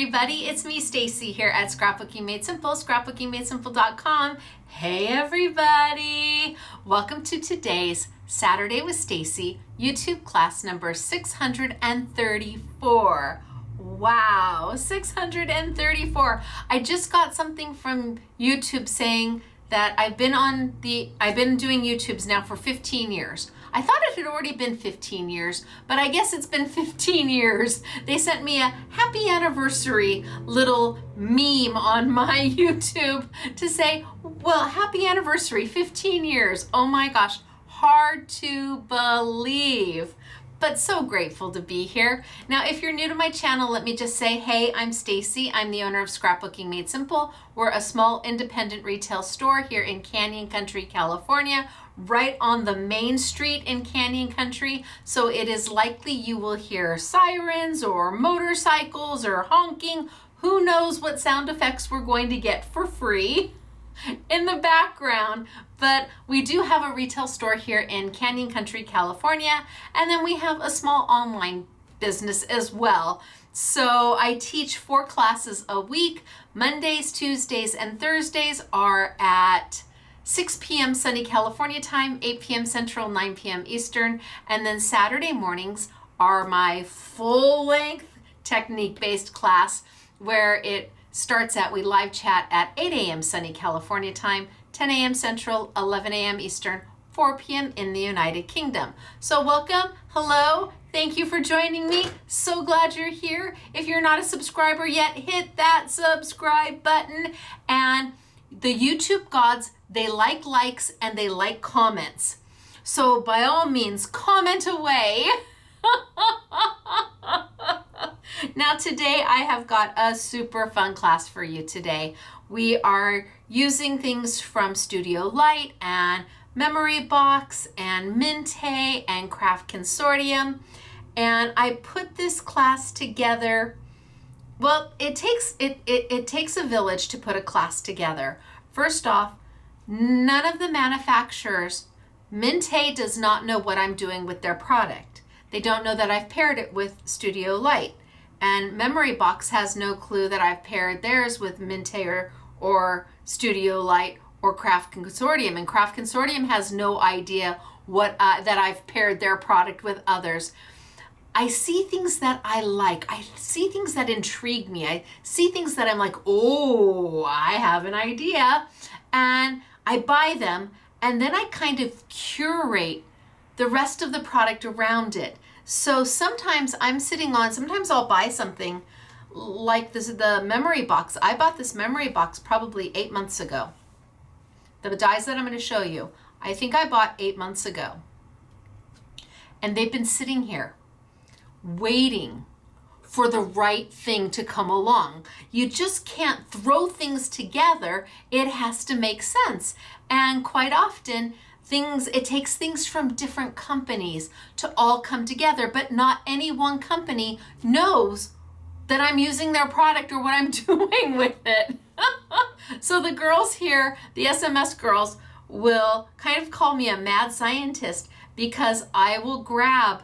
everybody, it's me Stacey here at Scrapbooking Made Simple, scrapbookingmadesimple.com. Hey everybody, welcome to today's Saturday with Stacey YouTube class number 634. Wow, 634. I just got something from YouTube saying that I've been doing YouTubes now for 15 years. I thought it had already been 15 years, but I guess it's been 15 years. They sent me a happy anniversary little meme on my YouTube to say, well, happy anniversary, 15 years. Oh my gosh, hard to believe, but so grateful to be here. Now, if you're new to my channel, let me just say, hey, I'm Stacey. I'm the owner of Scrapbooking Made Simple. We're a small independent retail store here in Canyon Country, California, right on the main street in Canyon Country. So it is likely you will hear sirens or motorcycles or honking. Who knows what sound effects we're going to get for free in the background, but we do have a retail store here in Canyon Country, California, and then we have a small online business as well. So I teach 4 classes a week. Mondays, Tuesdays, and Thursdays are at 6 p.m. sunny California time, 8 p.m. Central, 9 p.m. Eastern, and then Saturday mornings are my full-length technique-based class where it starts at, we live chat at 8 a.m. sunny California time, 10 a.m. Central, 11 a.m. Eastern, 4 p.m. in the United Kingdom. So welcome, hello, thank you for joining me. So glad you're here. If you're not a subscriber yet, hit that subscribe button. And the YouTube gods, they like likes and they like comments. So by all means, comment away. Now today I have got a super fun class for you today. We are using things from Studio Light and Memory Box and Mintay and Craft Consortium. And I put this class together. Well, it takes a village to put a class together. First off, none of the manufacturers, Mintay does not know what I'm doing with their product. They don't know that I've paired it with Studio Light. And Memory Box has no clue that I've paired theirs with Mintay or Studio Light or Craft Consortium. And Craft Consortium has no idea that I've paired their product with others. I see things that I like. I see things that intrigue me. I see things that I'm like, oh, I have an idea. And I buy them. And then I kind of curate the rest of the product around it. So sometimes sometimes I'll buy something like this, the Memory Box. I bought this Memory Box probably 8 months ago. The dies that I'm going to show you, I think I bought 8 months ago. And they've been sitting here waiting for the right thing to come along. You just can't throw things together. It has to make sense. And quite often, it takes things from different companies to all come together, but not any one company knows that I'm using their product or what I'm doing with it. So the girls here, the SMS girls, will kind of call me a mad scientist because I will grab,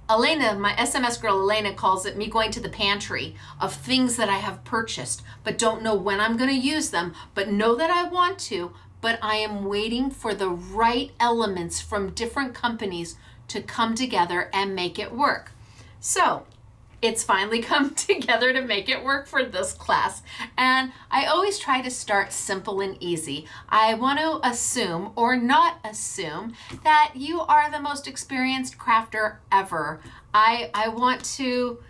Elena, my SMS girl Elena, calls it me going to the pantry of things that I have purchased, but don't know when I'm going to use them, but know that I want to, but I am waiting for the right elements from different companies to come together and make it work. So it's finally come together to make it work for this class. And I always try to start simple and easy. I want to assume or not assume that you are the most experienced crafter ever. I want to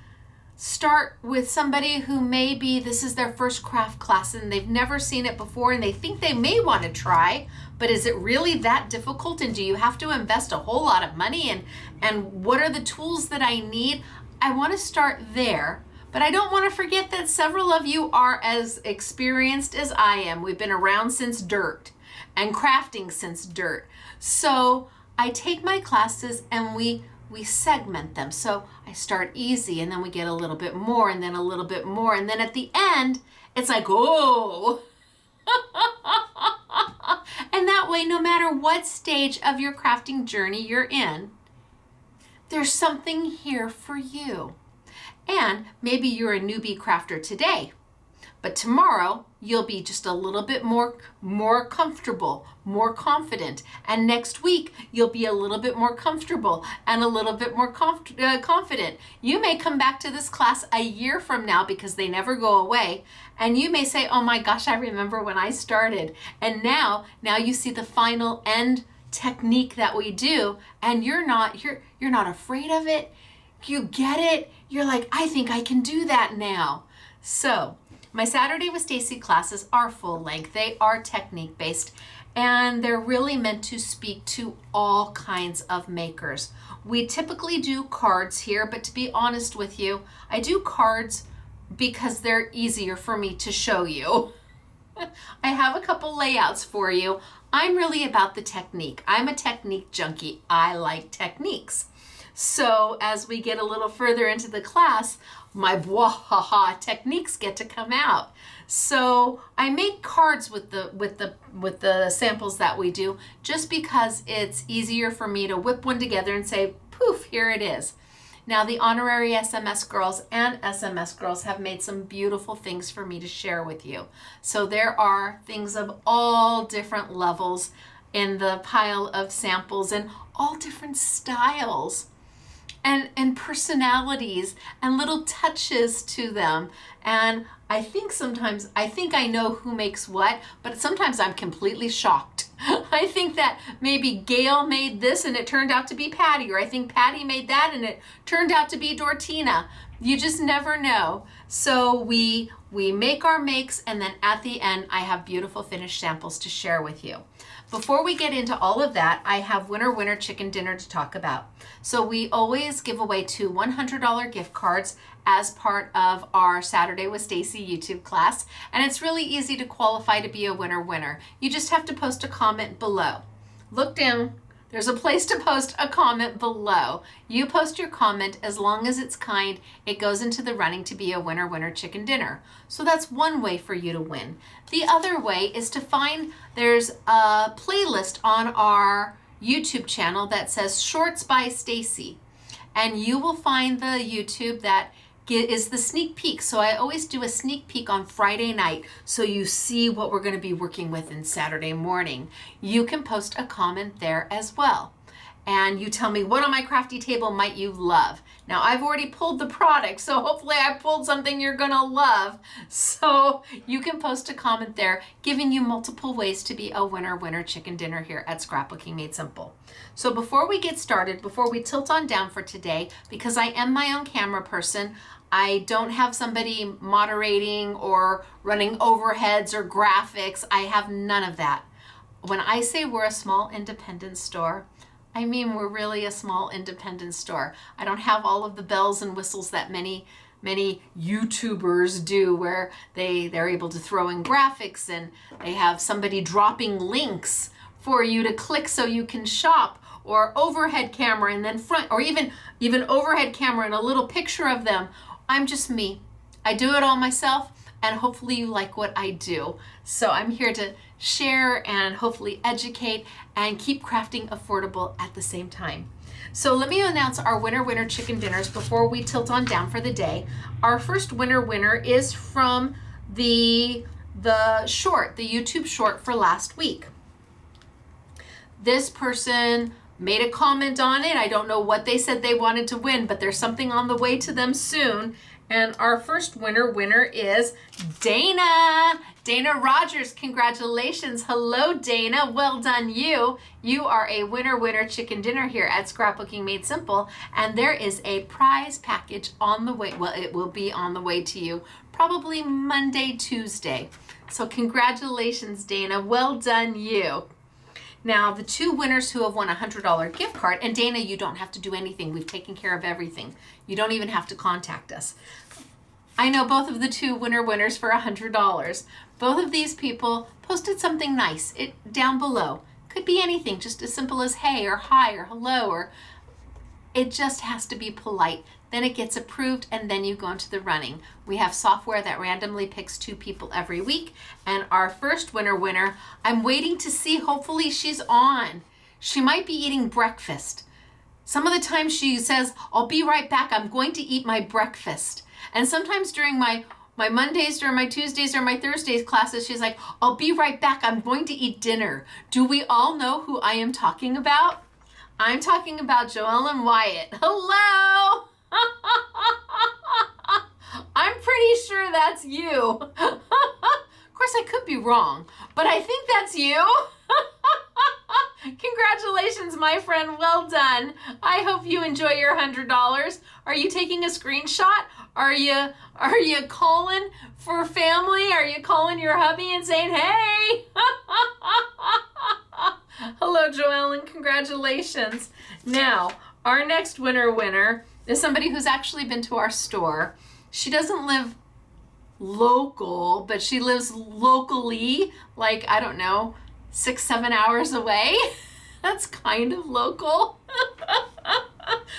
start with somebody who maybe this is their first craft class and they've never seen it before and they think they may want to try, but is it really that difficult and do you have to invest a whole lot of money and what are the tools that I need? I want to start there, but I don't want to forget that several of you are as experienced as I am. We've been around since dirt and crafting since dirt. So I take my classes and we segment them. So I start easy and then we get a little bit more and then a little bit more. And then at the end, it's like, oh. And that way, no matter what stage of your crafting journey you're in, there's something here for you. And maybe you're a newbie crafter today, but tomorrow you'll be just a little bit more comfortable, more confident. And next week you'll be a little bit more comfortable and a little bit more confident. You may come back to this class a year from now because they never go away. And you may say, oh my gosh, I remember when I started. And now you see the final end technique that we do, and you're not afraid of it. You get it. You're like, I think I can do that now. So my Saturday with Stacey classes are full length. They are technique based, and they're really meant to speak to all kinds of makers. We typically do cards here, but to be honest with you, I do cards because they're easier for me to show you. I have a couple layouts for you. I'm really about the technique. I'm a technique junkie. I like techniques. So as we get a little further into the class, my bwahaha techniques get to come out. So I make cards with the samples that we do just because it's easier for me to whip one together and say, poof, here it is. Now the honorary SMS girls and SMS girls have made some beautiful things for me to share with you. So there are things of all different levels in the pile of samples and all different styles and personalities and little touches to them. And I think sometimes, I think I know who makes what, but sometimes I'm completely shocked. I think that maybe Gail made this and it turned out to be Patty, or I think Patty made that and it turned out to be Dortina. You just never know. So we make our makes, and then at the end, I have beautiful finished samples to share with you. Before we get into all of that, I have winner chicken dinner to talk about. So we always give away 2 $100 gift cards as part of our Saturday with Stacey YouTube class. And it's really easy to qualify to be a winner. You just have to post a comment below. Look down. There's a place to post a comment below. You post your comment, as long as it's kind, it goes into the running to be a winner chicken dinner. So that's one way for you to win. The other way is to find, there's a playlist on our YouTube channel that says Shorts by Stacey. And you will find the YouTube that is the sneak peek. So I always do a sneak peek on Friday night so you see what we're going to be working with in Saturday morning. You can post a comment there as well. And you tell me, what on my crafty table might you love? Now I've already pulled the product, so hopefully I pulled something you're gonna love. So you can post a comment there, giving you multiple ways to be a winner chicken dinner here at Scrapbooking Made Simple. So before we get started, before we tilt on down for today, because I am my own camera person, I don't have somebody moderating or running overheads or graphics. I have none of that. When I say we're a small independent store, I mean we're really a small independent store. I don't have all of the bells and whistles that many YouTubers do, where they're able to throw in graphics and they have somebody dropping links for you to click so you can shop, or overhead camera and then front, or even overhead camera and a little picture of them. I'm just me. I do it all myself, and hopefully you like what I do. So I'm here to share and hopefully educate and keep crafting affordable at the same time. So let me announce our winner chicken dinners before we tilt on down for the day. Our first winner is from the YouTube short for last week. This person made a comment on it. I don't know what they said they wanted to win, but there's something on the way to them soon. And our first winner is Dana. Dana Rogers, congratulations. Hello, Dana. Well done, you. You are a winner chicken dinner here at Scrapbooking Made Simple. And there is a prize package on the way. Well, it will be on the way to you probably Monday, Tuesday. So congratulations, Dana. Well done, you. Now, the 2 winners who have won a $100 gift card, and Dana, you don't have to do anything. We've taken care of everything. You don't even have to contact us. I know both of the 2 winners for $100. Both of these people posted something nice down below. Could be anything, just as simple as hey or hi or hello, or it just has to be polite. Then it gets approved, and then you go into the running. We have software that randomly picks 2 people every week. And our first winner, I'm waiting to see, hopefully she's on. She might be eating breakfast. Some of the time she says, I'll be right back. I'm going to eat my breakfast. And sometimes during my Mondays, during my Tuesdays, or my Thursdays classes, she's like, I'll be right back. I'm going to eat dinner. Do we all know who I am talking about? I'm talking about Joellen Wyatt. Hello. I'm pretty sure that's you. Of course, I could be wrong, but I think that's you. Congratulations, my friend. Well done. I hope you enjoy your $100. Are you taking a screenshot? Are you calling for family? Are you calling your hubby and saying, hey? Hello, Joellen. Congratulations. Now, our next winner is somebody who's actually been to our store. She doesn't live local, but she lives locally, like, I don't know, 6-7 hours away. That's kind of local.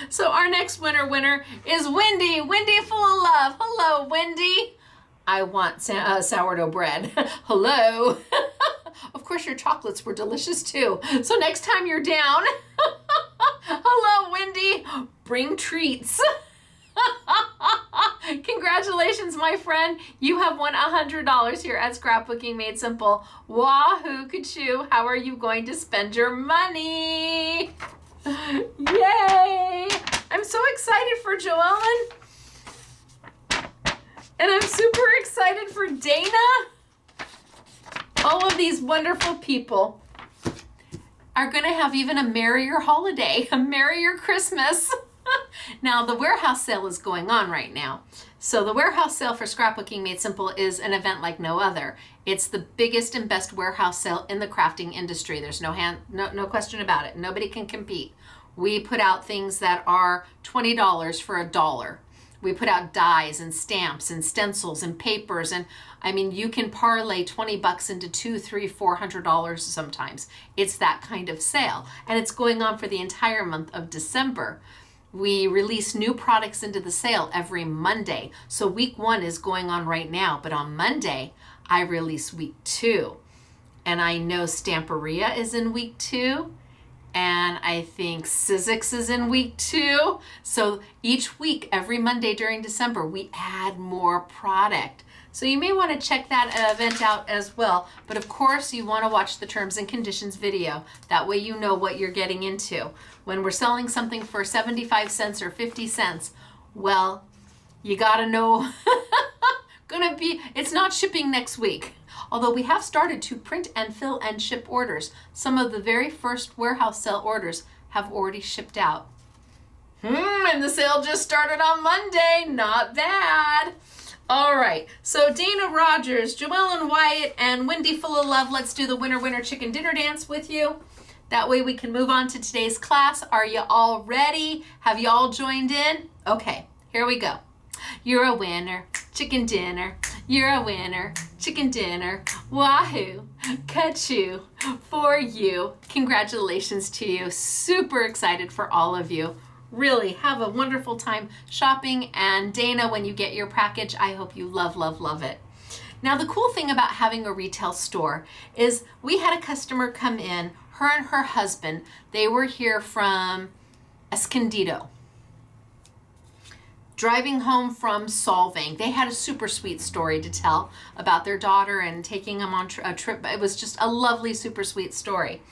So our next winner is Wendy. Wendy full of love. Hello, Wendy. I want sourdough bread. Hello. Of course, your chocolates were delicious too. So next time you're down, hello, Wendy, bring treats. Congratulations, my friend. You have won $100 here at Scrapbooking Made Simple. Wahoo, Kachoo, how are you going to spend your money? Yay! I'm so excited for Joellen. And I'm super excited for Dana. All of these wonderful people are going to have even a merrier holiday, a merrier Christmas. Now, the warehouse sale is going on right now. So the warehouse sale for Scrapbooking Made Simple is an event like no other. It's the biggest and best warehouse sale in the crafting industry. There's no question about it. Nobody can compete. We put out things that are $20 for $1. We put out dies and stamps and stencils and papers, and I mean, you can parlay 20 bucks into $200, $300, $400 sometimes. It's that kind of sale, and it's going on for the entire month of December. We release new products into the sale every Monday. So week 1 is going on right now, but on Monday, I release week 2. And I know Stamperia is in week 2. And I think Sizzix is in week 2. So each week, every Monday during December, we add more product. So you may want to check that event out as well. But of course, you want to watch the terms and conditions video. That way you know what you're getting into. When we're selling something for 75 cents or 50 cents, well, you got to know, it's not shipping next week. Although we have started to print and fill and ship orders. Some of the very first warehouse sale orders have already shipped out. And the sale just started on Monday. Not bad. All right, so Dana Rogers, Joellen Wyatt, and Wendy Full of Love, let's do the winner chicken dinner dance with you. That way we can move on to today's class. Are you all ready? Have you all joined in? Okay, here we go. You're a winner, chicken dinner. You're a winner, chicken dinner. Wahoo, kachoo, for you. Congratulations to you. Super excited for all of you. Really have a wonderful time shopping. And Dana, when you get your package, I hope you love, love, love it. Now, the cool thing about having a retail store is we had a customer come in, her and her husband. They were here from Escondido, driving home from Solvang. They had a super sweet story to tell about their daughter and taking them on a trip. It was just a lovely, super sweet story.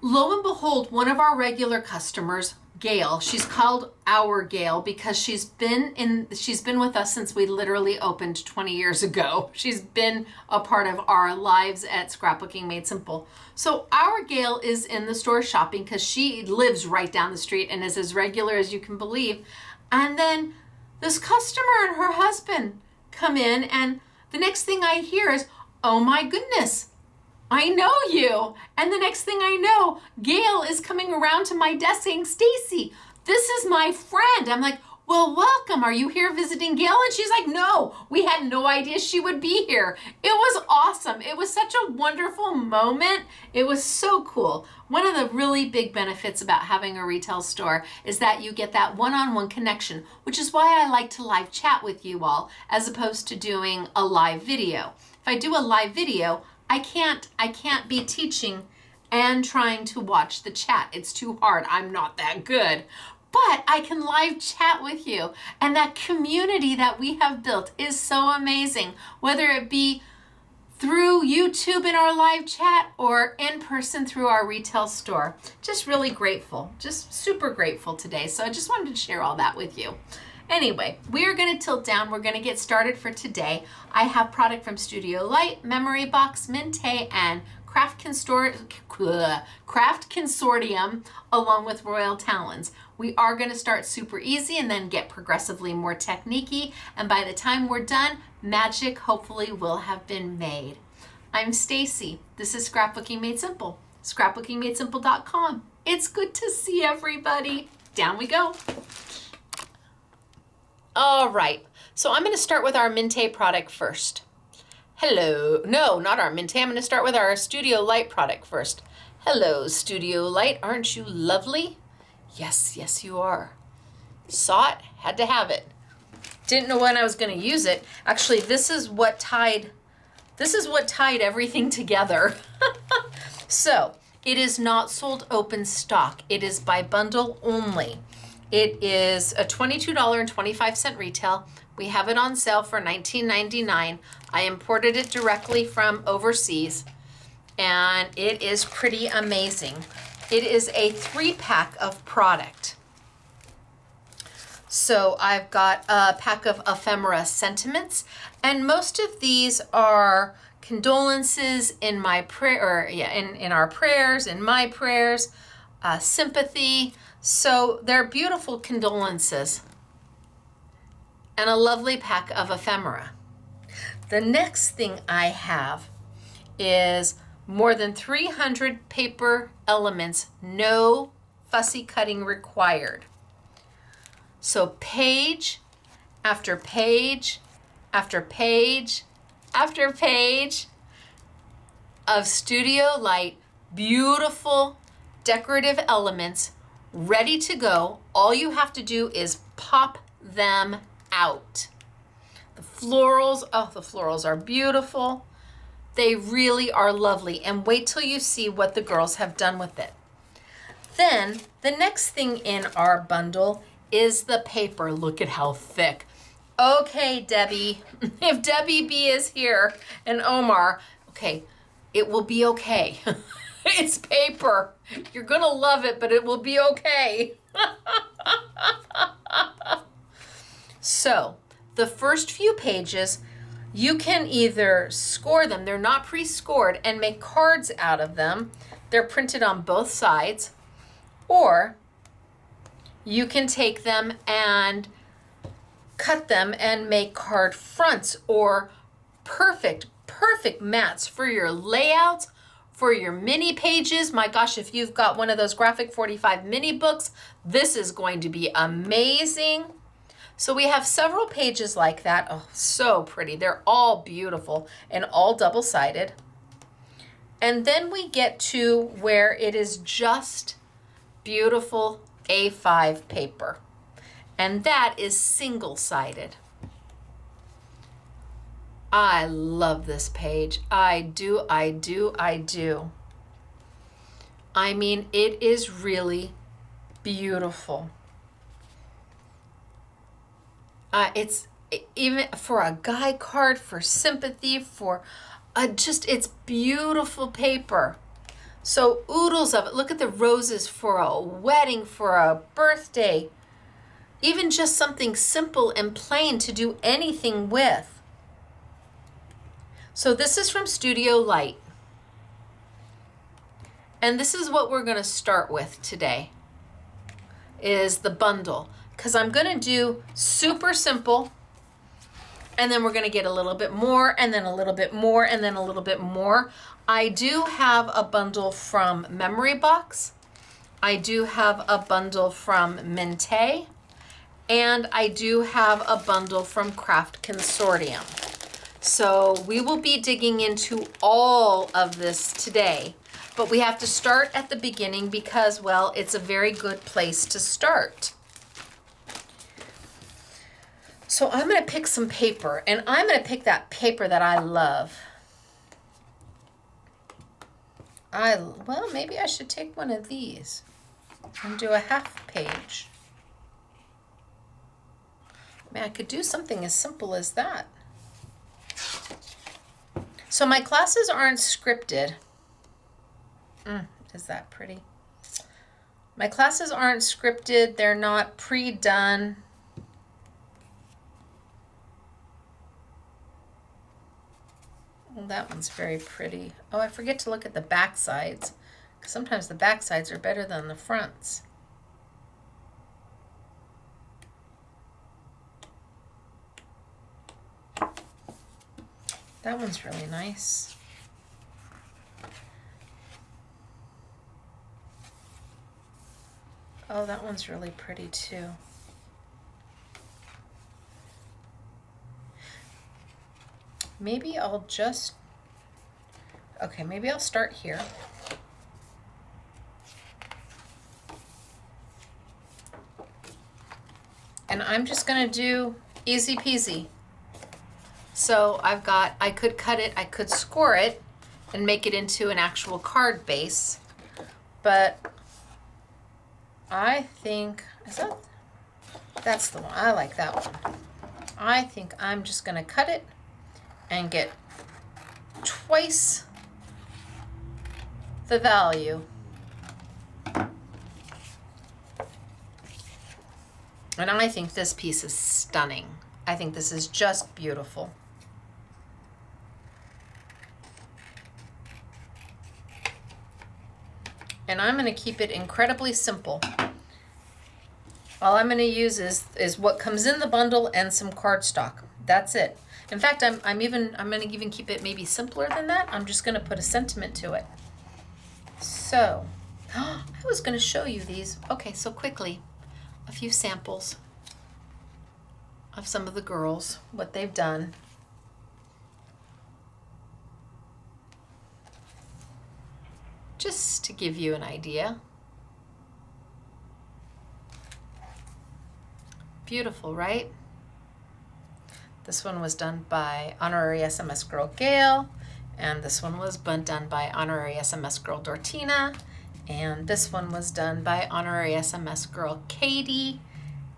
Lo and behold, one of our regular customers, Gail, she's called our Gail because she's been with us since we literally opened 20 years ago. She's been a part of our lives at Scrapbooking Made Simple. So our Gail is in the store shopping because she lives right down the street and is as regular as you can believe. And then this customer and her husband come in, and the next thing I hear is, oh my goodness, I know you. And the next thing I know, Gail is coming around to my desk saying, Stacey, this is my friend. I'm like, well, welcome. Are you here visiting Gail? And she's like, no, we had no idea she would be here. It was awesome. It was such a wonderful moment. It was so cool. One of the really big benefits about having a retail store is that you get that one-on-one connection, which is why I like to live chat with you all as opposed to doing a live video. If I do a live video, I can't be teaching and trying to watch the chat. It's too hard. I'm not that good. But I can live chat with you. And that community that we have built is so amazing, whether it be through YouTube in our live chat or in person through our retail store. Just really grateful, just super grateful today. So I just wanted to share all that with you. Anyway, we are going to tilt down. We're going to get started for today. I have product from Studio Light, Memory Box, Mintay, and Craft Consortium, along with Royal Talens. We are going to start super easy and then get progressively more techniquey. And by the time we're done, magic hopefully will have been made. I'm Stacey. This is Scrapbooking Made Simple. Scrapbookingmadesimple.com. It's good to see everybody. Down we go. All right, so I'm going to start with our Mintay product first. Hello, no, not our Mintay. I'm going to start with our Studio Light product first. Hello, Studio Light. Aren't you lovely? Yes, yes, you are. Saw it, had to have it. Didn't know when I was going to use it. Actually, this is what tied everything together. So, it is not sold open stock. It is by bundle only. It is a $22.25 retail. We have it on sale for $19.99. I imported it directly from overseas, and it is pretty amazing. It is a 3-pack of product. So I've got a pack of ephemera sentiments, and most of these are condolences in my prayer, in our prayers, in my prayers, sympathy. So they're beautiful condolences and a lovely pack of ephemera. The next thing I have is more than 300 paper elements, no fussy cutting required. So page after page after page after page of Studio Light, beautiful decorative elements ready to go. All you have to do is pop them out. The florals, oh, the florals are beautiful. They really are lovely. And wait till you see what the girls have done with it. Then the next thing in our bundle is the paper. Look at how thick. Okay, Debbie, if Debbie B is here and Omar, okay, it will be okay. It's paper. You're gonna love it, but it will be okay. So, the first few pages, you can either score them, they're not pre-scored, and make cards out of them. They're printed on both sides. Or you can take them and cut them and make card fronts, or perfect mats for your layouts, for your mini pages. My gosh, if you've got one of those Graphic 45 mini books, this is going to be amazing. So we have several pages like that. Oh, so pretty. They're all beautiful and all double-sided. And then we get to where it is just beautiful A5 paper. And that is single-sided. I love this page. I do. I mean, it is really beautiful. It's even for a guy card, for sympathy, for it's beautiful paper. So oodles of it. Look at the roses for a wedding, for a birthday. Even just something simple and plain to do anything with. So this is from Studio Light. And this is what we're going to start with today, is the bundle. Because I'm going to do super simple, and then we're going to get a little bit more, and then a little bit more, and then a little bit more. I do have a bundle from Memory Box. I do have a bundle from Mintay. And I do have a bundle from Craft Consortium. So we will be digging into all of this today, but we have to start at the beginning because, well, it's a very good place to start. So I'm going to pick some paper, and I'm going to pick that paper that I love. Well, maybe I should take one of these and do a half page. I mean, I could do something as simple as that. So my classes aren't scripted. Is that pretty? My classes aren't scripted. They're not pre-done. Well, that one's very pretty. Oh, I forget to look at the back sides. Sometimes the back sides are better than the fronts. That one's really nice. Oh, that one's really pretty too. Maybe I'll just, okay, maybe I'll start here. And I'm just gonna do easy peasy. So I could cut it, I could score it and make it into an actual card base, but I think, that's the one, I like that one. I think I'm just gonna cut it and get twice the value. And I think this piece is stunning. I think this is just beautiful. And I'm going to keep it incredibly simple. All I'm going to use is what comes in the bundle and some cardstock. That's it. In fact, I'm going to even keep it maybe simpler than that. I'm just going to put a sentiment to it. So, I was going to show you these. Okay, so quickly, a few samples of some of the girls, what they've done. Just to give you an idea. Beautiful, right? This one was done by Honorary SMS Girl Gail, and this one was done by Honorary SMS Girl Dortina, and this one was done by Honorary SMS Girl Katie,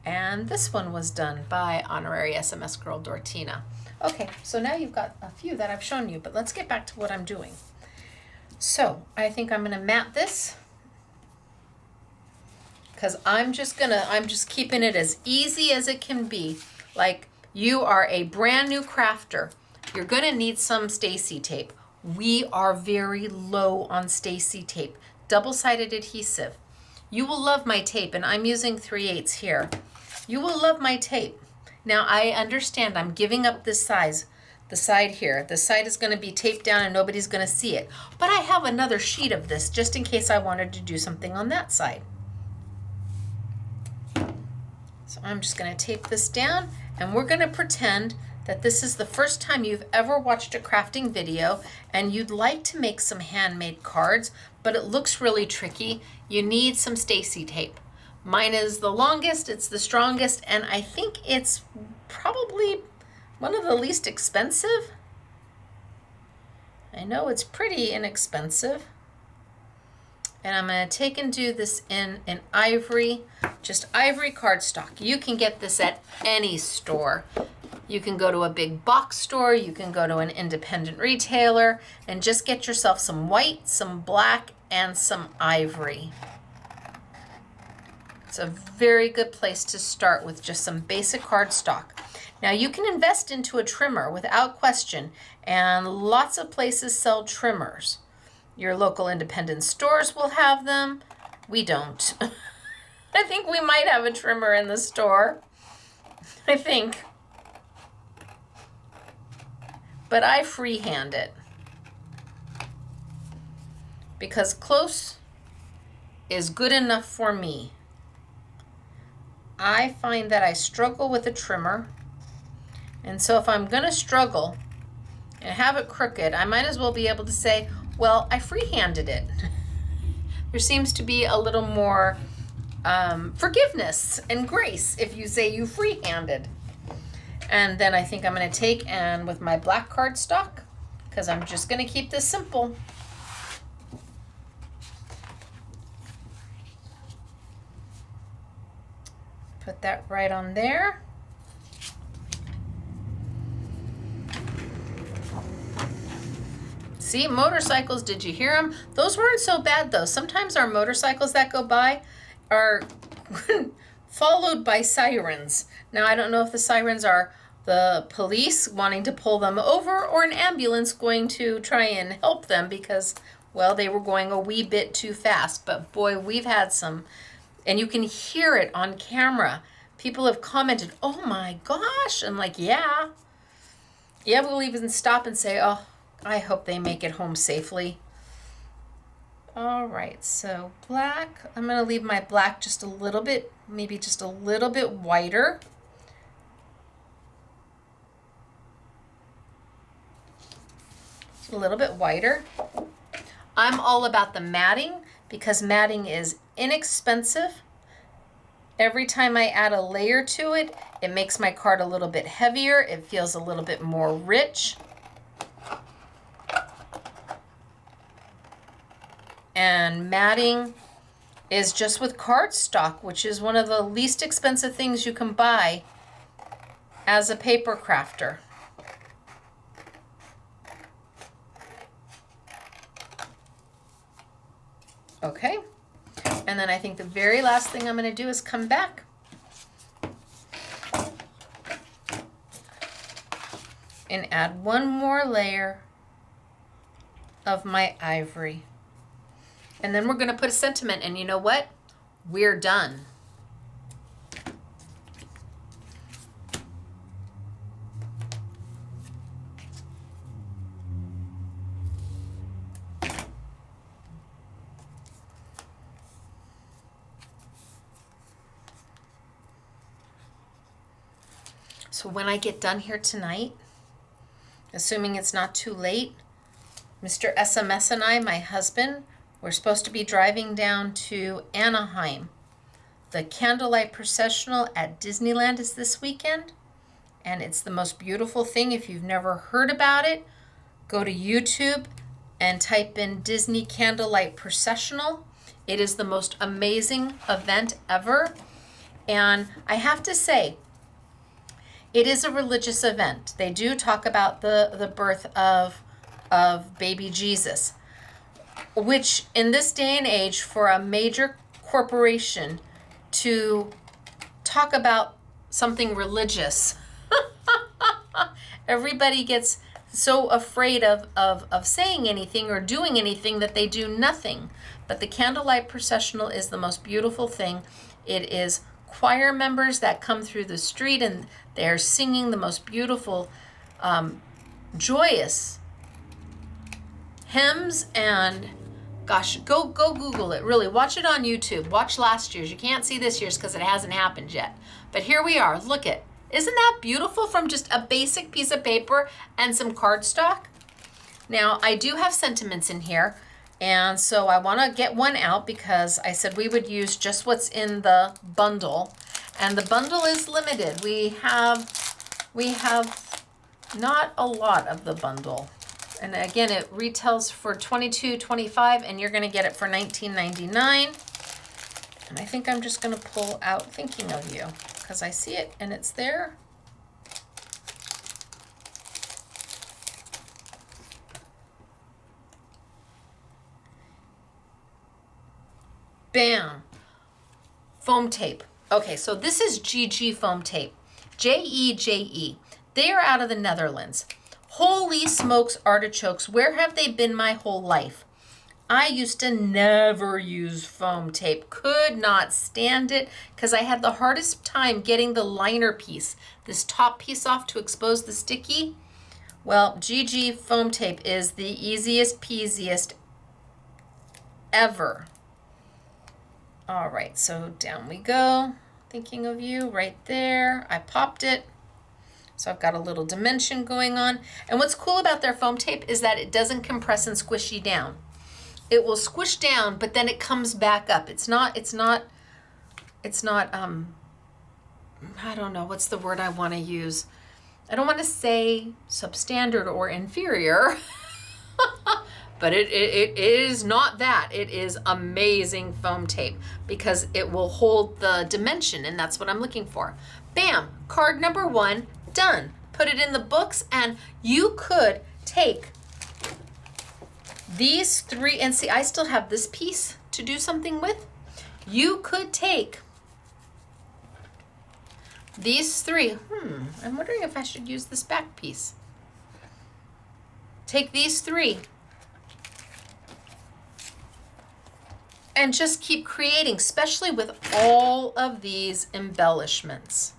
and this one was done by Honorary SMS Girl Dortina. Okay, so now you've got a few that I've shown you, but let's get back to what I'm doing. So I think I'm gonna mat this because I'm just keeping it as easy as it can be. Like, you are a brand new crafter. You're gonna need some Stacey tape. We are very low on Stacey tape, double-sided adhesive. You will love my tape, and I'm using 3/8 here. You will love my tape. Now I understand I'm giving up this size. The side here. The side is going to be taped down and nobody's going to see it. But I have another sheet of this just in case I wanted to do something on that side. So I'm just going to tape this down, and we're going to pretend that this is the first time you've ever watched a crafting video and you'd like to make some handmade cards, but it looks really tricky. You need some Stacey tape. Mine is the longest, it's the strongest, and I think it's probably one of the least expensive. I know it's pretty inexpensive. And I'm going to take and do this in an ivory, just ivory cardstock. You can get this at any store. You can go to a big box store, you can go to an independent retailer, and just get yourself some white, some black, and some ivory. It's a very good place to start with just some basic cardstock. Now you can invest into a trimmer without question, and lots of places sell trimmers. Your local independent stores will have them. We don't. I think we might have a trimmer in the store. I think. But I freehand it. Because close is good enough for me. I find that I struggle with a trimmer. And so if I'm going to struggle and have it crooked, I might as well be able to say, well, I freehanded it. There seems to be a little more forgiveness and grace if you say you freehanded. And then I think I'm going to take and with my black cardstock, because I'm just going to keep this simple, Put that right on there. See, motorcycles, did you hear them? Those weren't so bad though. Sometimes our motorcycles that go by are followed by sirens. Now, I don't know if the sirens are the police wanting to pull them over or an ambulance going to try and help them because, well, they were going a wee bit too fast. But boy, we've had some, and you can hear it on camera. People have commented, oh my gosh. I'm like, yeah. Yeah, we'll even stop and say, oh, I hope they make it home safely. All right, so black. I'm going to leave my black just a little bit, maybe just a little bit whiter. A little bit whiter. I'm all about the matting because matting is inexpensive. Every time I add a layer to it, it makes my card a little bit heavier. It feels a little bit more rich. And matting is just with cardstock, which is one of the least expensive things you can buy as a paper crafter. Okay, and then I think the very last thing I'm going to do is come back and add one more layer of my ivory. And then we're going to put a sentiment, and you know what? We're done. So when I get done here tonight, assuming it's not too late, Mr. SMS and I, my husband, we're supposed to be driving down to Anaheim. The candlelight processional at Disneyland is this weekend, and it's the most beautiful thing. If you've never heard about it, go to YouTube and type in Disney Candlelight Processional. It is the most amazing event ever, and I have to say, it is a religious event. They do talk about the birth of baby Jesus, which in this day and age, for a major corporation to talk about something religious, everybody gets so afraid of saying anything or doing anything that they do nothing. But the candlelight processional is the most beautiful thing. It is choir members that come through the street and they're singing the most beautiful, joyous hymns. And gosh, go Google it. Really, watch it on YouTube. Watch last year's. You can't see this year's because it hasn't happened yet. But here we are. Look it. Isn't that beautiful from just a basic piece of paper and some cardstock? Now, I do have sentiments in here, and so I want to get one out because I said we would use just what's in the bundle, and the bundle is limited. We have not a lot of the bundle. And again, it retails for $22.25, and you're going to get it for $19.99. And I think I'm just going to pull out Thinking of You because I see it and it's there. Bam. Foam tape. Okay, so this is GG foam tape. J-E-J-E. They are out of the Netherlands. Holy smokes, artichokes, where have they been my whole life? I used to never use foam tape. Could not stand it because I had the hardest time getting the liner piece, this top piece off to expose the sticky. Well, GG foam tape is the easiest peasiest ever. All right, so down we go. Thinking of You right there. I popped it. So I've got a little dimension going on. And what's cool about their foam tape is that it doesn't compress and squish you down. It will squish down, but then it comes back up. It's not, I don't know, what's the word I want to use? I don't want to say substandard or inferior, But it is not that. It is amazing foam tape because it will hold the dimension, and that's what I'm looking for. Bam, card number 1, done. Put it in the books, and you could take these 3, and see, I still have this piece to do something with. You could take these 3. I'm wondering if I should use this back piece. Take these 3 and just keep creating, especially with all of these embellishments.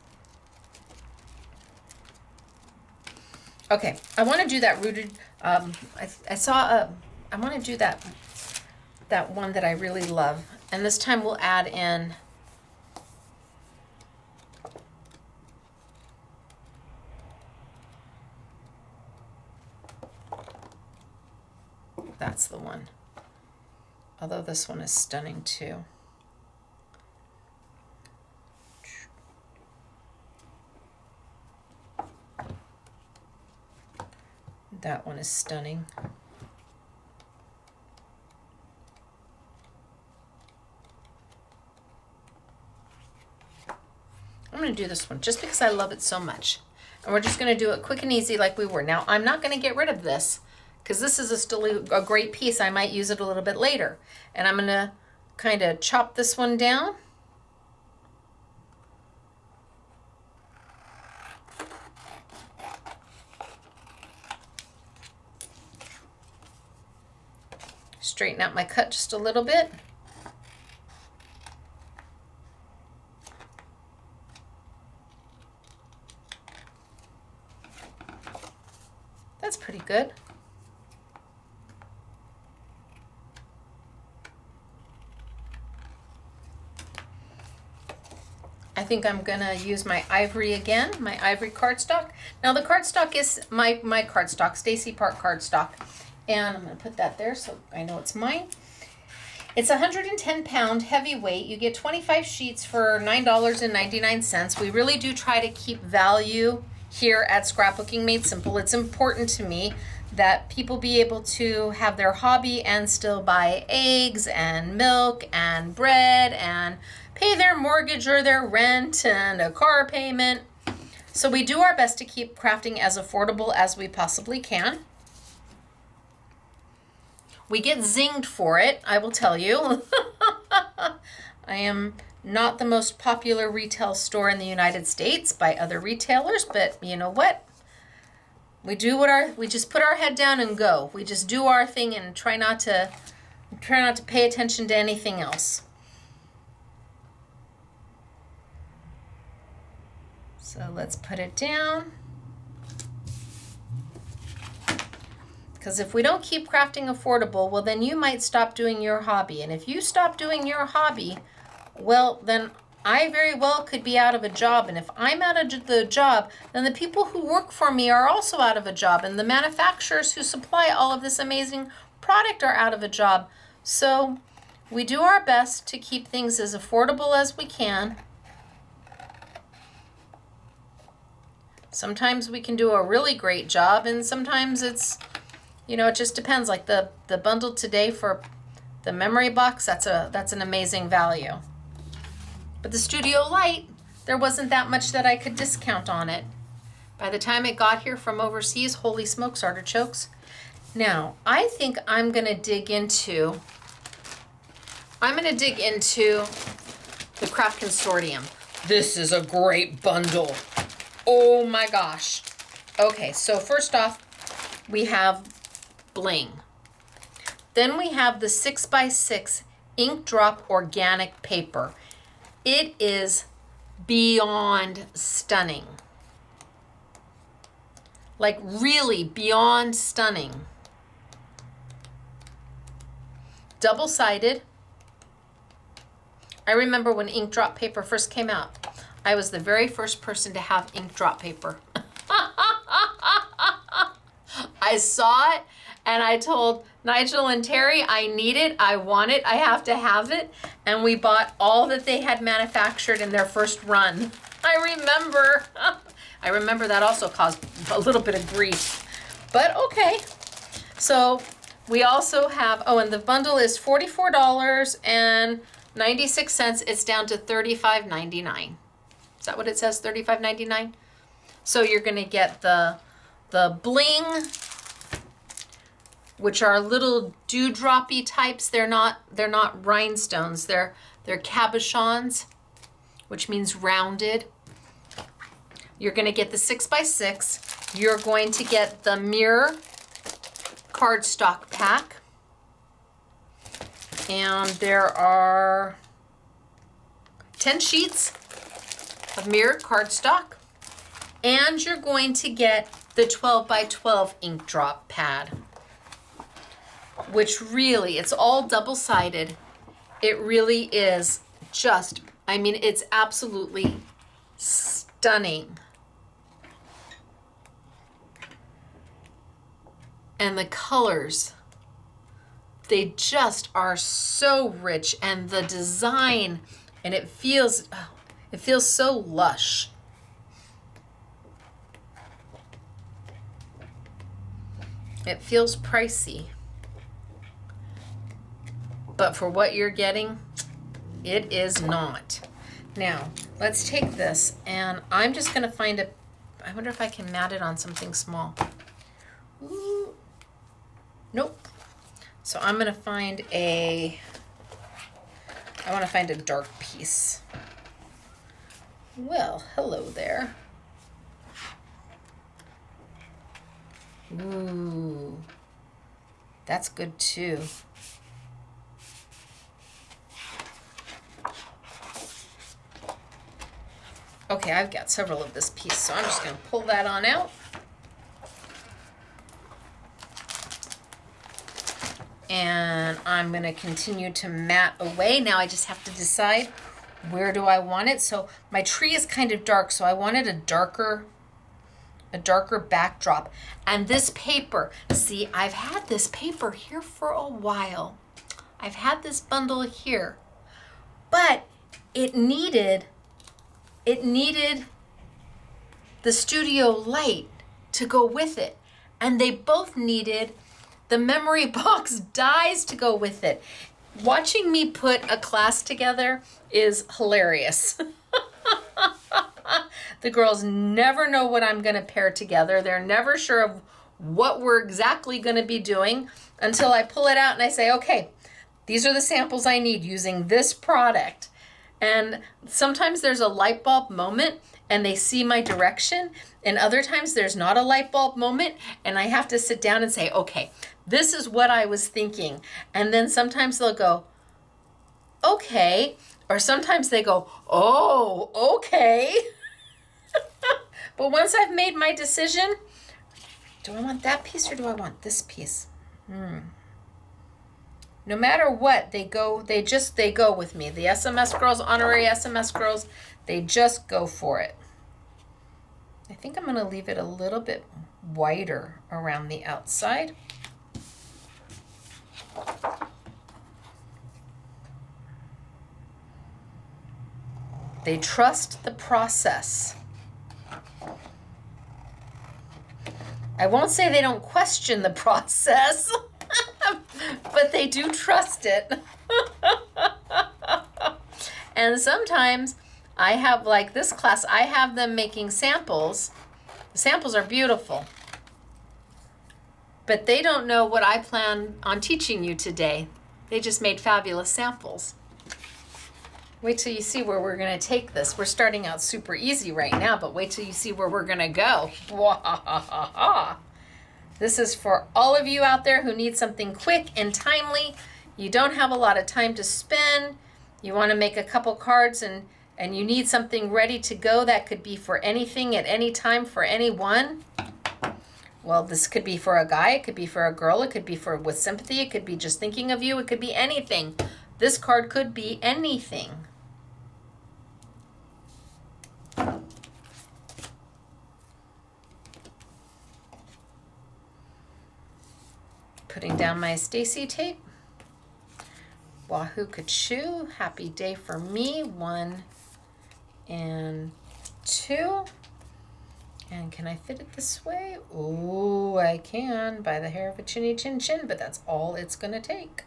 Okay, I want to do that rooted. I want to do that one that I really love, and this time we'll add in that's the one. Although this one is stunning too. That one is stunning. I'm going to do this one just because I love it so much. And we're just going to do it quick and easy like we were. Now, I'm not going to get rid of this because this is still a great piece. I might use it a little bit later. And I'm going to kind of chop this one down. Straighten out my cut just a little bit. That's pretty good. I think I'm gonna use my ivory again, my ivory cardstock. Now the cardstock is my cardstock, Stacey Park cardstock. And I'm gonna put that there so I know it's mine. It's 110-pound heavyweight. You get 25 sheets for $9.99. We really do try to keep value here at Scrapbooking Made Simple. It's important to me that people be able to have their hobby and still buy eggs and milk and bread and pay their mortgage or their rent and a car payment. So we do our best to keep crafting as affordable as we possibly can. We get zinged for it, I will tell you. I am not the most popular retail store in the United States by other retailers, but you know what? We just put our head down and go. We just do our thing and try not to pay attention to anything else. So let's put it down. Because if we don't keep crafting affordable, well, then you might stop doing your hobby. And if you stop doing your hobby, well, then I very well could be out of a job. And if I'm out of the job, then the people who work for me are also out of a job. And the manufacturers who supply all of this amazing product are out of a job. So we do our best to keep things as affordable as we can. Sometimes we can do a really great job, and sometimes it's, you know, it just depends. Like the bundle today for the memory box, that's an amazing value. But the Studio Light, there wasn't that much that I could discount on it. By the time it got here from overseas, holy smokes, artichokes. Now, I think I'm gonna dig into the Craft Consortium. This is a great bundle. Oh my gosh. Okay, so first off, we have bling. Then we have the 6x6 ink drop organic paper. It is beyond stunning. Like really beyond stunning. Double-sided. I remember when ink drop paper first came out. I was the very first person to have ink drop paper. I saw it and I told Nigel and Terry, I need it, I want it, I have to have it. And we bought all that they had manufactured in their first run. I remember that also caused a little bit of grief. But okay. So We also have, oh, and the bundle is $44.96. It's down to $35.99. Is that what it says, $35.99? So you're gonna get the bling, which are little dewdroppy types. They're not rhinestones. They're cabochons, which means rounded. You're gonna get the 6x6. You're going to get the mirror cardstock pack. And there are 10 sheets of mirror cardstock. And you're going to get the 12x12 ink drop pad, which really, it's all double-sided. It really is just, I mean, it's absolutely stunning. And the colors, they just are so rich, and the design, and it feels so lush. It feels pricey, but for what you're getting, it is not. Now, let's take this, and I'm just gonna find I wonder if I can mat it on something small. Ooh. Nope. So I'm gonna find I wanna find a dark piece. Well, hello there. Ooh, that's good too. Okay, I've got several of this piece, so I'm just gonna pull that on out. And I'm gonna continue to mat away. Now I just have to decide where do I want it. So my tree is kind of dark, so I wanted a darker backdrop. And this paper, see, I've had this paper here for a while. I've had this bundle here, but it needed the studio light to go with it. And they both needed the memory box dies to go with it. Watching me put a class together is hilarious. The girls never know what I'm gonna pair together. They're never sure of what we're exactly gonna be doing until I pull it out and I say, okay, these are the samples I need using this product. And sometimes there's a light bulb moment and they see my direction, and other times there's not a light bulb moment and I have to sit down and say, okay, this is what I was thinking. And then sometimes they'll go, okay, or sometimes they go, oh, okay. But once I've made my decision, do I want that piece or do I want this piece? No matter what, they go with me. The SMS girls, honorary SMS girls, they just go for it. I think I'm gonna leave it a little bit whiter around the outside. They trust the process. I won't say they don't question the process, but they do trust it. And sometimes I have, like this class, I have them making samples. The samples are beautiful, but they don't know what I plan on teaching you today. They just made fabulous samples. Wait till you see where we're gonna take this. We're starting out super easy right now, but wait till you see where we're gonna go. This is for all of you out there who need something quick and timely. You don't have a lot of time to spend. You wanna make a couple cards and you need something ready to go that could be for anything at any time for anyone. Well, this could be for a guy, it could be for a girl, it could be for with sympathy, it could be just thinking of you, it could be anything. This card could be anything. Putting down my Stacey tape. Wahoo Kachoo, happy day for me, 1 and 2. And can I fit it this way? Oh, I can by the hair of a chinny chin chin, but that's all it's gonna take.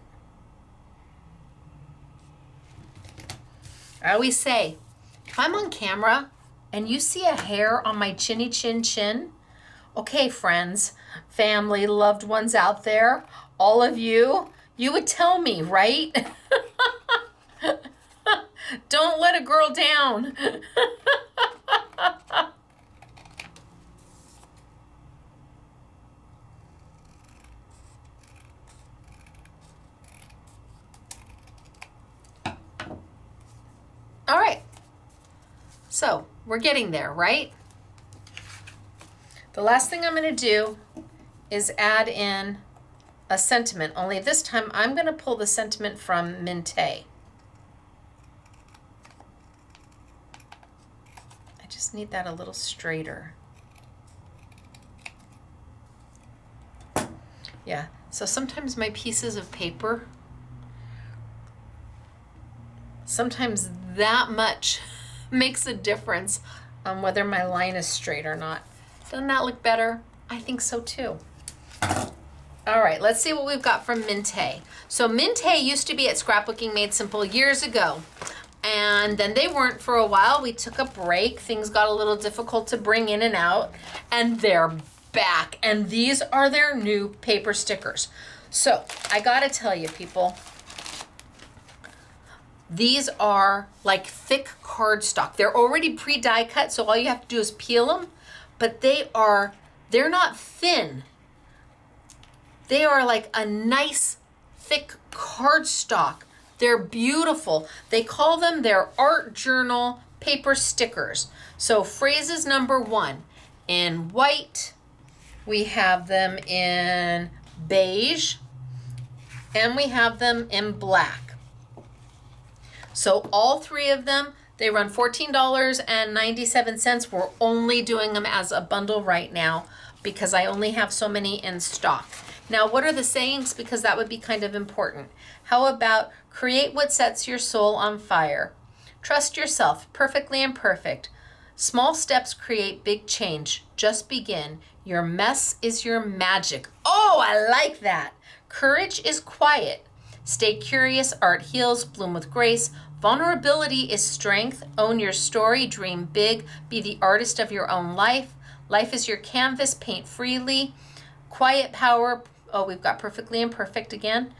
I always say, if I'm on camera and you see a hair on my chinny chin chin, okay, friends, family, loved ones out there, all of you, you would tell me, right? Don't let a girl down. All right, so we're getting there, right? The last thing I'm going to do is add in a sentiment, only this time I'm going to pull the sentiment from Mintay. I just need that a little straighter. Yeah, so sometimes my pieces of paper, sometimes that much makes a difference on whether my line is straight or not. Doesn't that look better? I think so too. All right, let's see what we've got from Mintay. So Mintay used to be at Scrapbooking Made Simple years ago. And then they weren't for a while. We took a break. Things got a little difficult to bring in and out. And they're back. And these are their new paper stickers. So I gotta tell you, people, these are like thick cardstock. They're already pre-die cut, so all you have to do is peel them. But they're not thin. They are like a nice thick cardstock. They're beautiful. They call them their art journal paper stickers. So phrases number 1, in white, we have them in beige, and we have them in black. So all 3 of them, they run $14.97. We're only doing them as a bundle right now because I only have so many in stock. Now, what are the sayings? Because that would be kind of important. How about create what sets your soul on fire? Trust yourself, perfectly imperfect. Small steps create big change. Just begin. Your mess is your magic. Oh, I like that. Courage is quiet. Stay curious, art heals, bloom with grace. Vulnerability is strength. Own your story, dream big, be the artist of your own life. Life is your canvas, paint freely. Quiet power, oh, we've got perfectly imperfect again.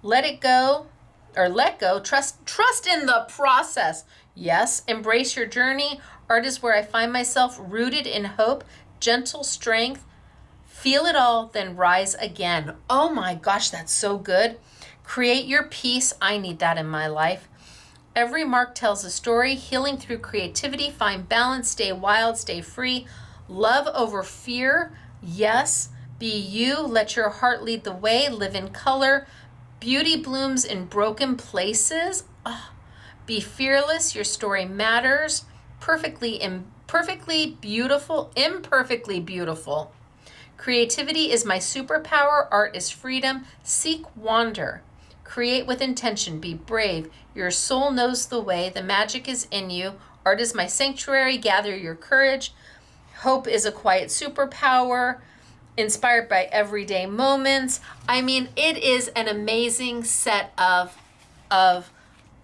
Let it go, or let go, trust in the process. Yes, embrace your journey. Art is where I find myself, rooted in hope, gentle strength. Feel it all, then rise again. Oh my gosh, that's so good. Create your peace. I need that in my life. Every mark tells a story. Healing through creativity. Find balance. Stay wild. Stay free. Love over fear. Yes. Be you. Let your heart lead the way. Live in color. Beauty blooms in broken places. Oh. Be fearless. Your story matters. Imperfectly beautiful. Creativity is my superpower. Art is freedom. Seek wonder. Create with intention. Be brave. Your soul knows the way. The magic is in you. Art is my sanctuary. Gather your courage. Hope is a quiet superpower. Inspired by everyday moments. I mean, it is an amazing set of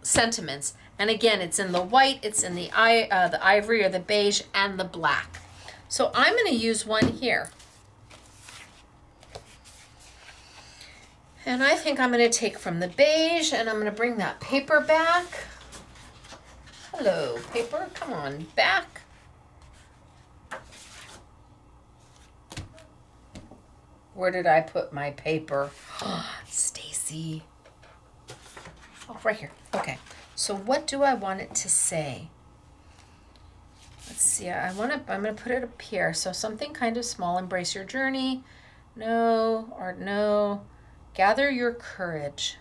sentiments. And again, it's in the white, it's in the ivory or the beige, and the black. So I'm going to use one here. And I think I'm going to take from the beige, and I'm going to bring that paper back. Hello, paper. Come on back. Where did I put my paper? Stacey. Oh, right here. Okay. So what do I want it to say? Let's see. I'm going to put it up here. So something kind of small. Embrace your journey. No, or no. Gather your courage.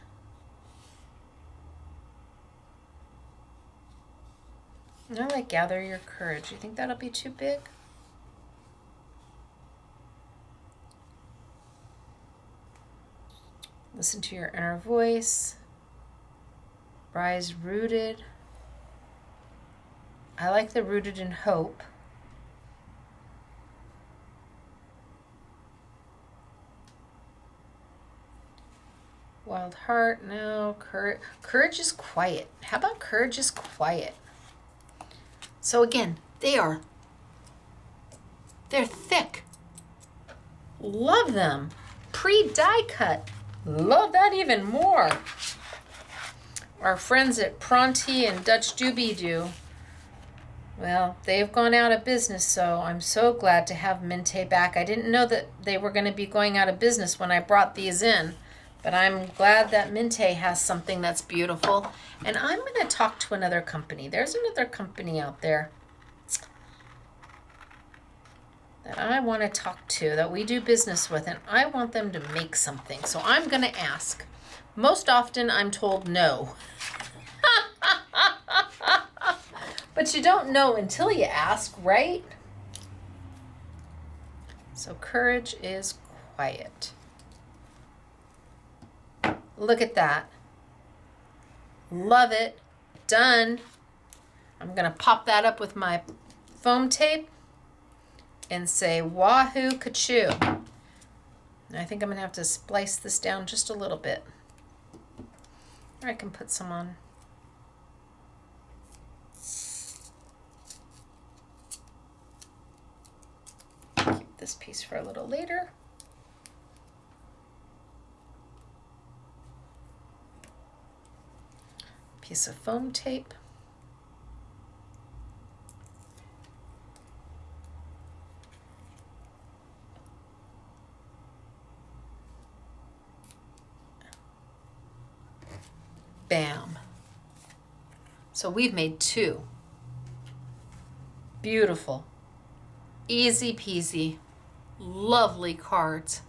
I like gather your courage. You think that'll be too big? Listen to your inner voice. Rise rooted. I like the rooted in hope. Wild heart, no. Courage is quiet. How about courage is quiet? So again, they're thick. Love them. Pre-die cut. Love that even more. Our friends at Pronti and Dutch Doobie Doo, well, they've gone out of business, so I'm so glad to have Mintay back. I didn't know that they were going to be going out of business when I brought these in, but I'm glad that Mintay has something that's beautiful. And I'm going to talk to another company. There's another company out there that I want to talk to, that we do business with, and I want them to make something. So I'm going to ask. Most often I'm told no. But you don't know until you ask, right? So courage is quiet. Look at that. Love it. Done. I'm going to pop that up with my foam tape and say wahoo kachoo. And I think I'm going to have to splice this down just a little bit. Or I can put some on. Keep this piece for a little later. Piece of foam tape. Bam. So we've made two. Beautiful. Easy peasy. Lovely cards.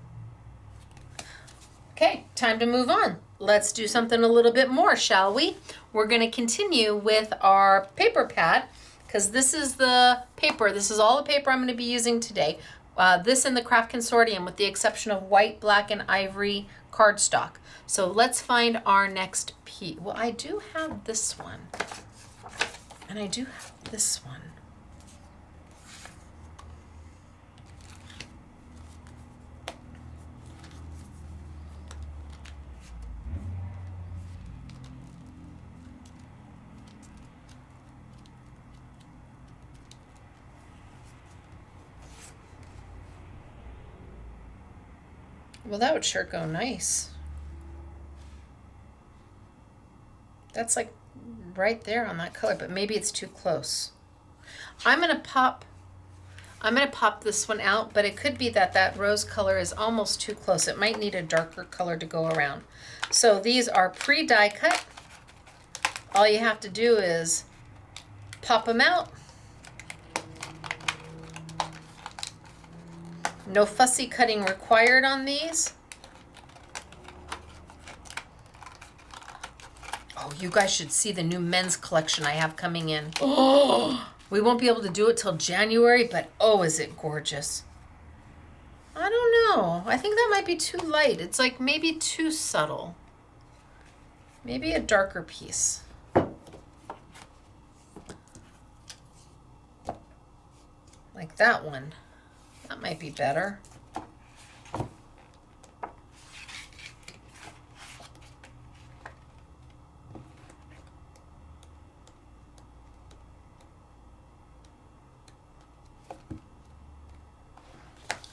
Okay, time to move on. Let's do something a little bit more, shall we? We're going to continue with our paper pad, because this is the paper. This is all the paper I'm going to be using today. This in the Craft Consortium, with the exception of white, black, and ivory cardstock. So let's find our next piece. Well, I do have this one. And I do have this one. Well, that would sure go nice. That's like right there on that color, but maybe it's too close. I'm gonna pop this one out, but it could be that that rose color is almost too close. It might need a darker color to go around. So these are pre-die cut. All you have to do is pop them out. No fussy cutting required on these. Oh, you guys should see the new men's collection I have coming in. Oh, we won't be able to do it till January, but oh, is it gorgeous. I don't know. I think that might be too light. It's like maybe too subtle. Maybe a darker piece. Like that one. That might be better.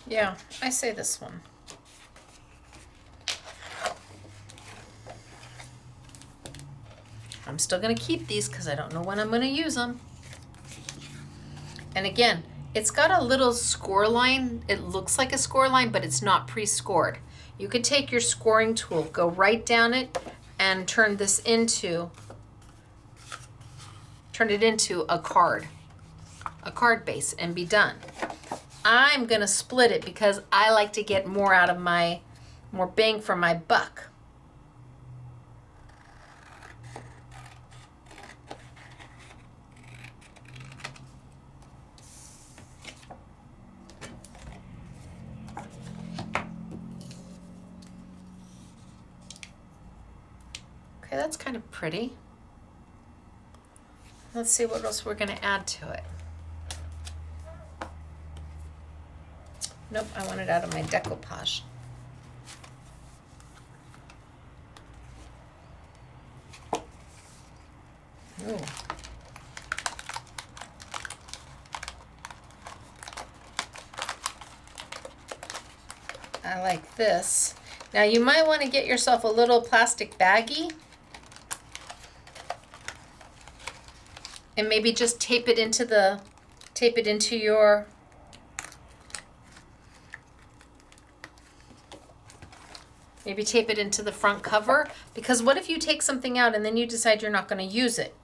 Yeah, I say this one. I'm still going to keep these because I don't know when I'm going to use them. And again, it's got a little score line. It looks like a score line, but it's not pre-scored. You could take your scoring tool, go right down it, and turn it into a card base, and be done. I'm gonna split it because I like to get more out of more bang for my buck. Okay, that's kind of pretty. Let's see what else we're going to add to it. Nope, I want it out of my decoupage. Ooh. I like this. Now you might want to get yourself a little plastic baggie and maybe just tape it into your maybe tape it into the front cover, because what if you take something out and then you decide you're not going to use it?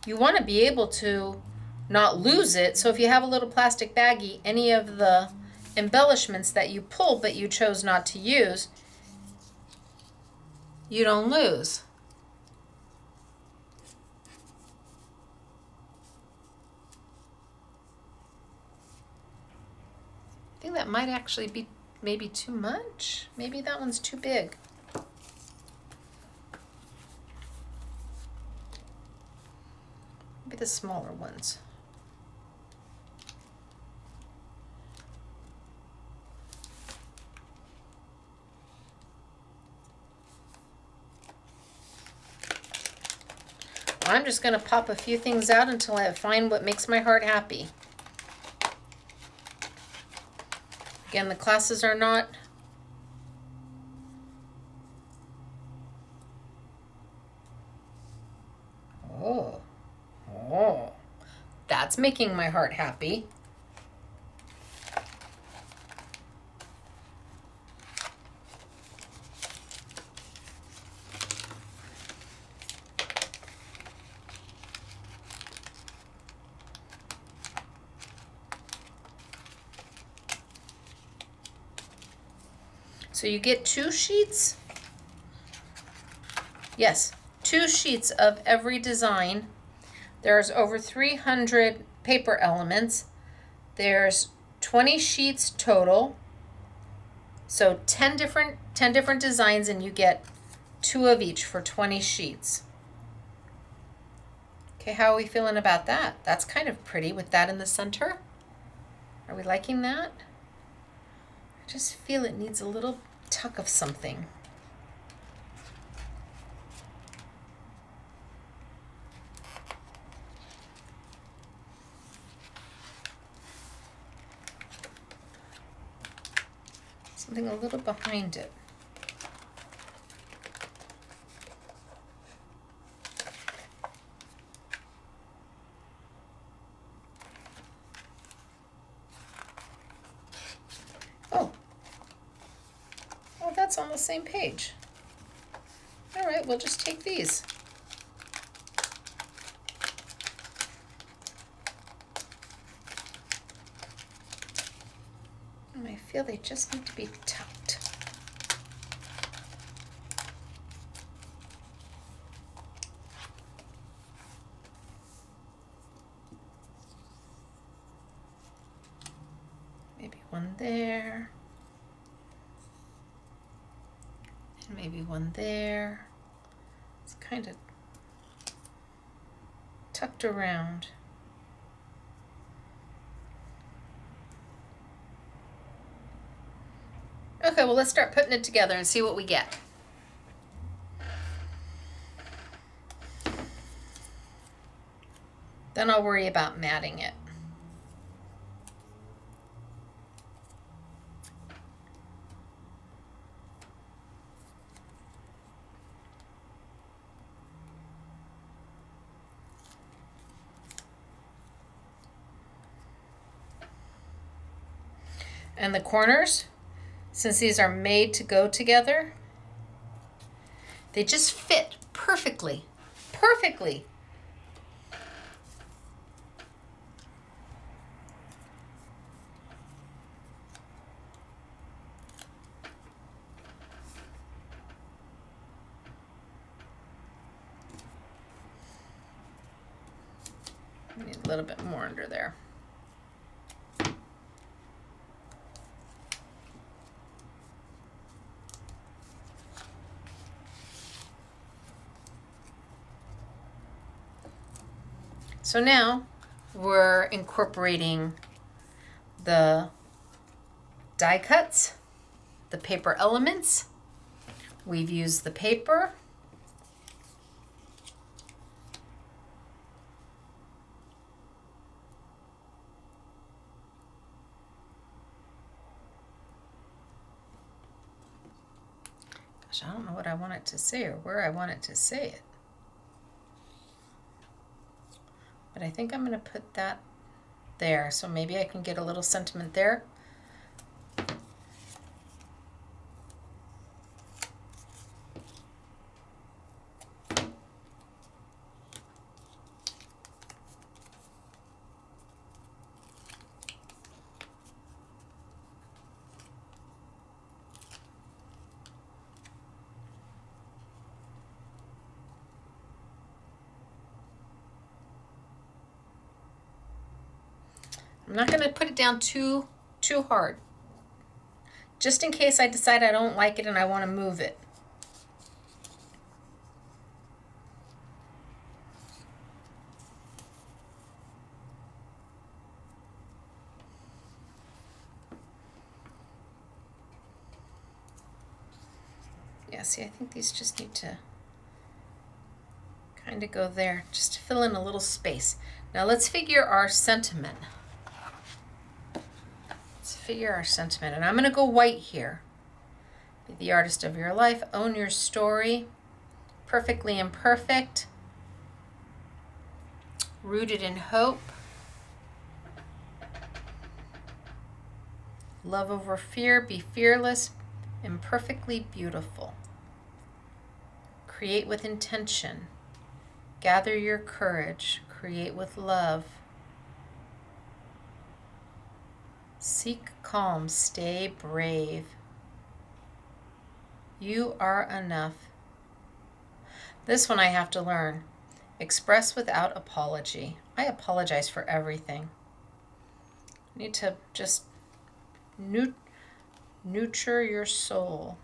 You want to be able to not lose it. So if you have a little plastic baggie, any of the embellishments that you pulled but you chose not to use, you don't lose. I think that might actually be maybe too much. Maybe that one's too big. Maybe the smaller ones. I'm just going to pop a few things out until I find what makes my heart happy. Again, the classes are not oh, that's making my heart happy. So you get 2 sheets. Yes, 2 sheets of every design. There's over 300 paper elements. There's 20 sheets total. So 10 different designs, and you get 2 of each for 20 sheets. Okay, how are we feeling about that? That's kind of pretty with that in the center. Are we liking that? I just feel it needs a little tuck of something. Something a little behind it. Oh, that's on the same page. All right, we'll just take these. And I feel they just need to be tucked. Maybe one there. And maybe one there. It's kind of tucked around. Okay, well, let's start putting it together and see what we get. Then I'll worry about matting it. And the corners, since these are made to go together, they just fit perfectly. Perfectly. I need a little bit more under there. So now we're incorporating the die cuts, the paper elements. We've used the paper. gosh, I don't know what I want it to say or where I want it to say it. But I think I'm going to put that there, so maybe I can get a little sentiment there. I'm not going to put it down too hard, just in case I decide I don't like it and I want to move it. Yeah, see, I think these just need to kind of go there, just to fill in a little space. Now let's figure our sentiment. And I'm going to go white here. Be the artist of your life, own your story, perfectly imperfect, rooted in hope, love over fear, be fearless, imperfectly beautiful, create with intention, gather your courage, create with love, seek calm, stay brave. You are enough. This one I have to learn. Express without apology. I apologize for everything. I need to just nurture your soul.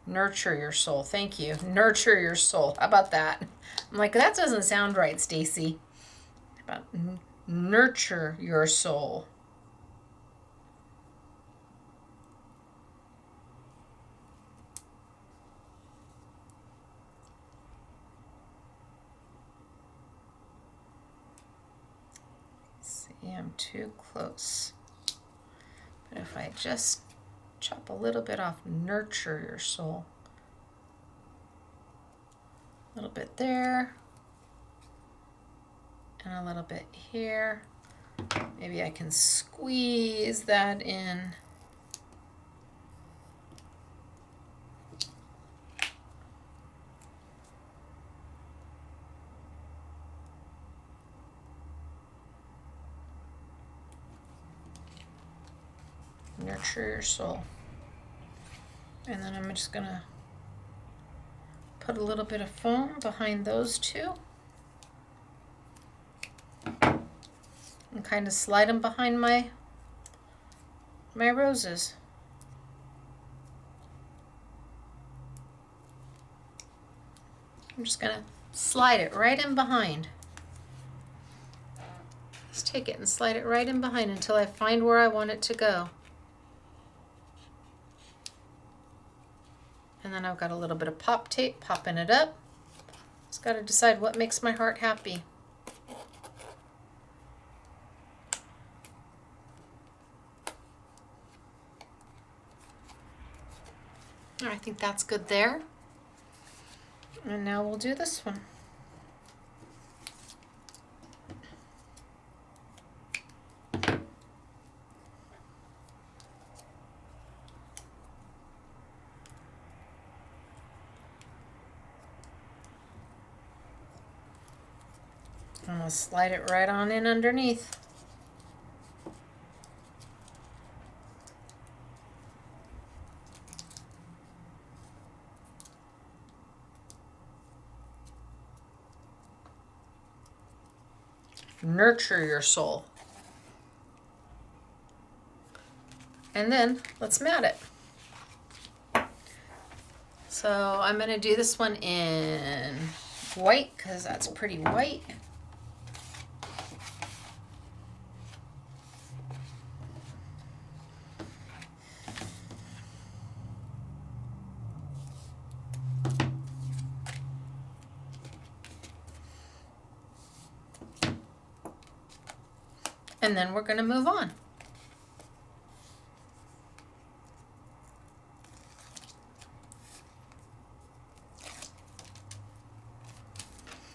Nurture your soul. Thank you. Nurture your soul. How about that? I'm like, that doesn't sound right, Stacey. How about nurture your soul? See, I'm too close. But if I just chop a little bit off, nurture your soul. A little bit there. And a little bit here. Maybe I can squeeze that in. Nurture your soul. And then I'm just gonna put a little bit of foam behind those two. And kind of slide them behind my roses. I'm just gonna slide it right in behind. Just take it and slide it right in behind until I find where I want it to go. And then I've got a little bit of pop tape, popping it up. Just got to decide what makes my heart happy. I think that's good there. And now we'll do this one. I'm going to slide it right on in underneath. Nurture your soul. And then let's mat it. So I'm going to do this one in white because that's pretty white. And then we're going to move on.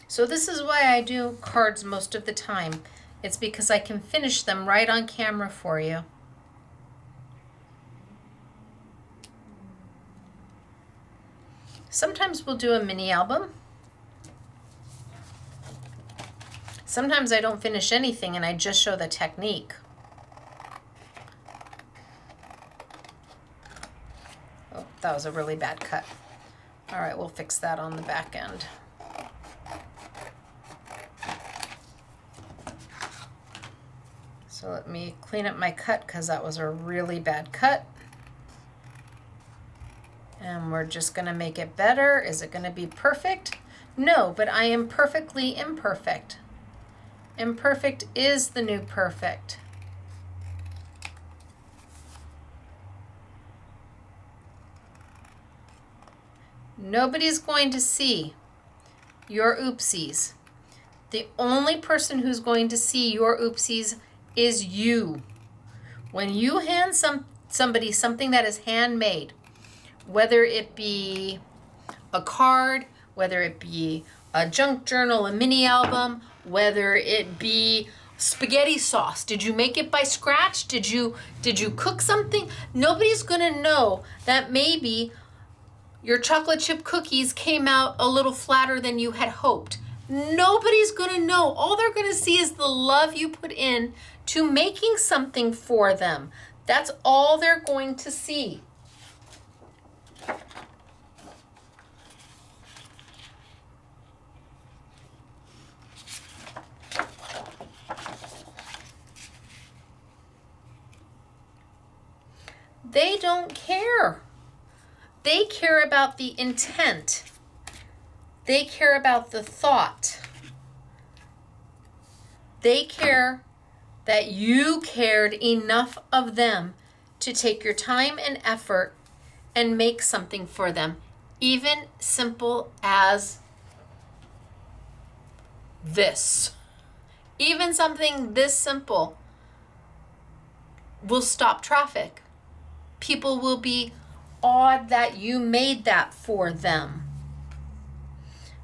So this is why I do cards most of the time. It's because I can finish them right on camera for you. Sometimes we'll do a mini album. Sometimes I don't finish anything and I just show the technique. Oh, that was a really bad cut. All right, we'll fix that on the back end. So let me clean up my cut because that was a really bad cut. And we're just gonna make it better. Is it gonna be perfect? No, but I am perfectly imperfect. Imperfect is the new perfect. Nobody's going to see your oopsies. The only person who's going to see your oopsies is you. When you hand somebody something that is handmade, whether it be a card, whether it be a junk journal, a mini album, whether it be spaghetti sauce. Did you make it by scratch? Did you cook something? Nobody's gonna know that maybe your chocolate chip cookies came out a little flatter than you had hoped. Nobody's gonna know. All they're gonna see is the love you put in to making something for them. That's all they're going to see. They don't care. They care about the intent. They care about the thought. They care that you cared enough of them to take your time and effort and make something for them, even simple as this. Even something this simple will stop traffic. People will be awed that you made that for them.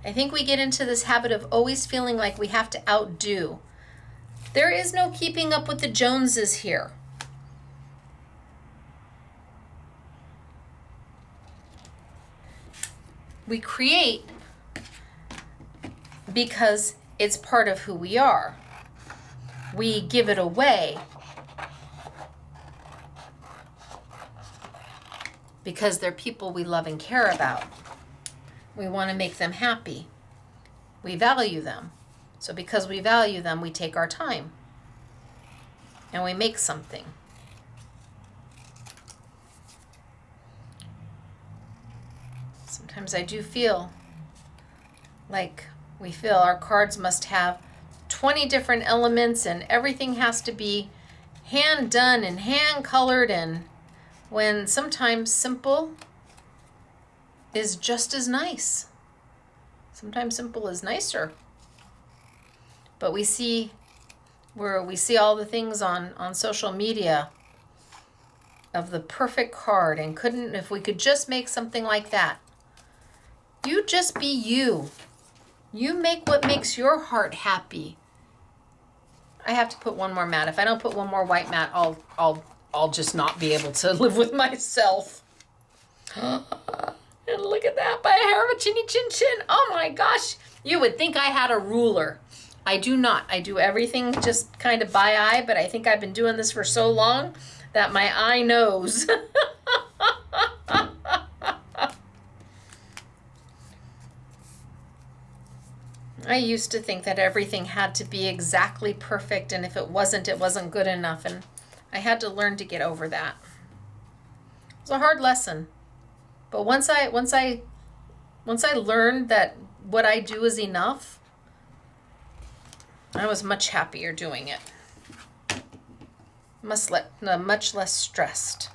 I think we get into this habit of always feeling like we have to outdo. There is no keeping up with the Joneses here. We create because it's part of who we are. We give it away because they're people we love and care about. We want to make them happy. We value them. So because we value them, we take our time and we make something. Sometimes I do feel like we feel our cards must have 20 different elements and everything has to be hand done and hand colored, and when sometimes simple is just as nice. Sometimes simple is nicer. But we see all the things on social media of the perfect card, and if we could just make something like that. You just be you. You make what makes your heart happy. I have to put one more matte. If I don't put one more white matte, I'll just not be able to live with myself. And look at that, by a hair of a chinny chin chin. Oh my gosh, you would think I had a ruler. I do not. I do everything just kind of by eye, but I think I've been doing this for so long that my eye knows. I used to think that everything had to be exactly perfect, and if it wasn't good enough, and I had to learn to get over that. It was a hard lesson. But once I learned that what I do is enough, I was much happier doing it. Much less stressed.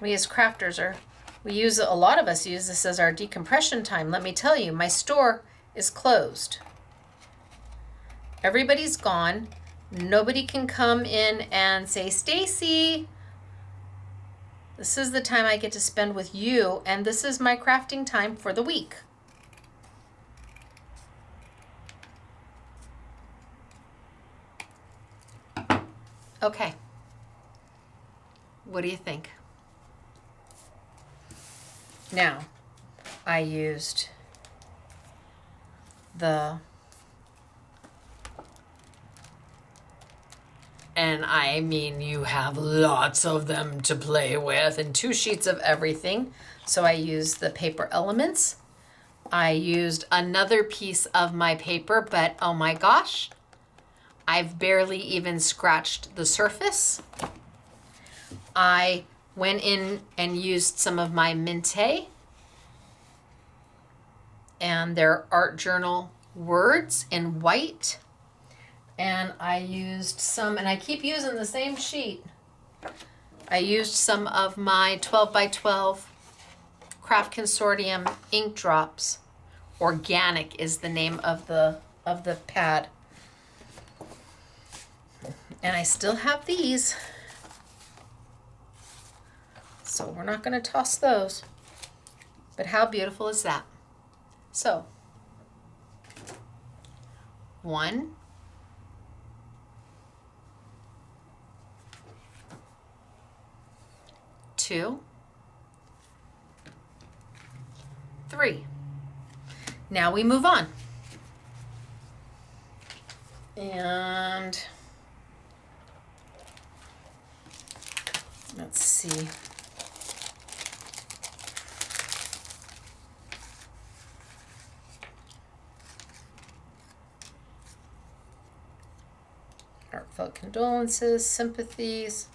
We as crafters a lot of us use this as our decompression time. Let me tell you, my store is closed. Everybody's gone. Nobody can come in and say, Stacey, This is the time I get to spend with you, and this is my crafting time for the week. Okay. What do you think? Now, I used and I mean, you have lots of them to play with, and 2 sheets of everything. So I used the paper elements. I used another piece of my paper, but oh my gosh, I've barely even scratched the surface. I went in and used some of my Mintay and their art journal words in white. And I used some, and I keep using the same sheet. I used some of my 12 by 12 Craft Consortium ink drops. Organic is the name of the pad. And I still have these. So we're not going to toss those. But how beautiful is that? So, 1, 2, 3. Now we move on. And let's see. Heartfelt condolences, sympathies.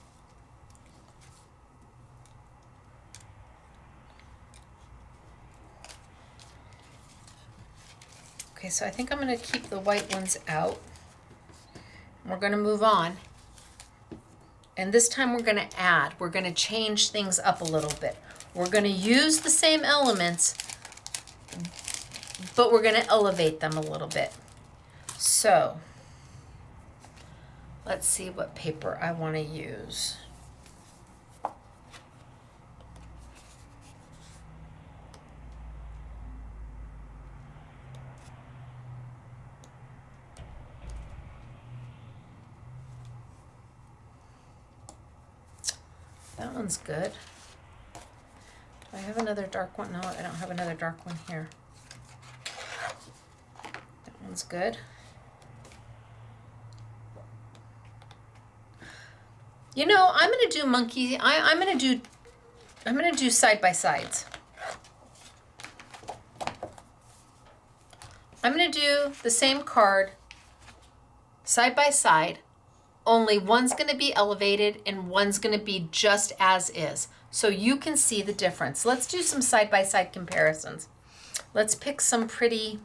Okay, so I think I'm going to keep the white ones out. We're going to move on. And this time we're going to add. We're going to change things up a little bit. We're going to use the same elements, but we're going to elevate them a little bit. So, let's see what paper I want to use. That one's good. Do I have another dark one? No, I don't have another dark one here. That one's good. You know, I'm gonna do monkey. I'm gonna do side by sides. I'm gonna do the same card side by side. Only one's going to be elevated and one's going to be just as is. So you can see the difference. Let's do some side-by-side comparisons. Let's pick some pretty,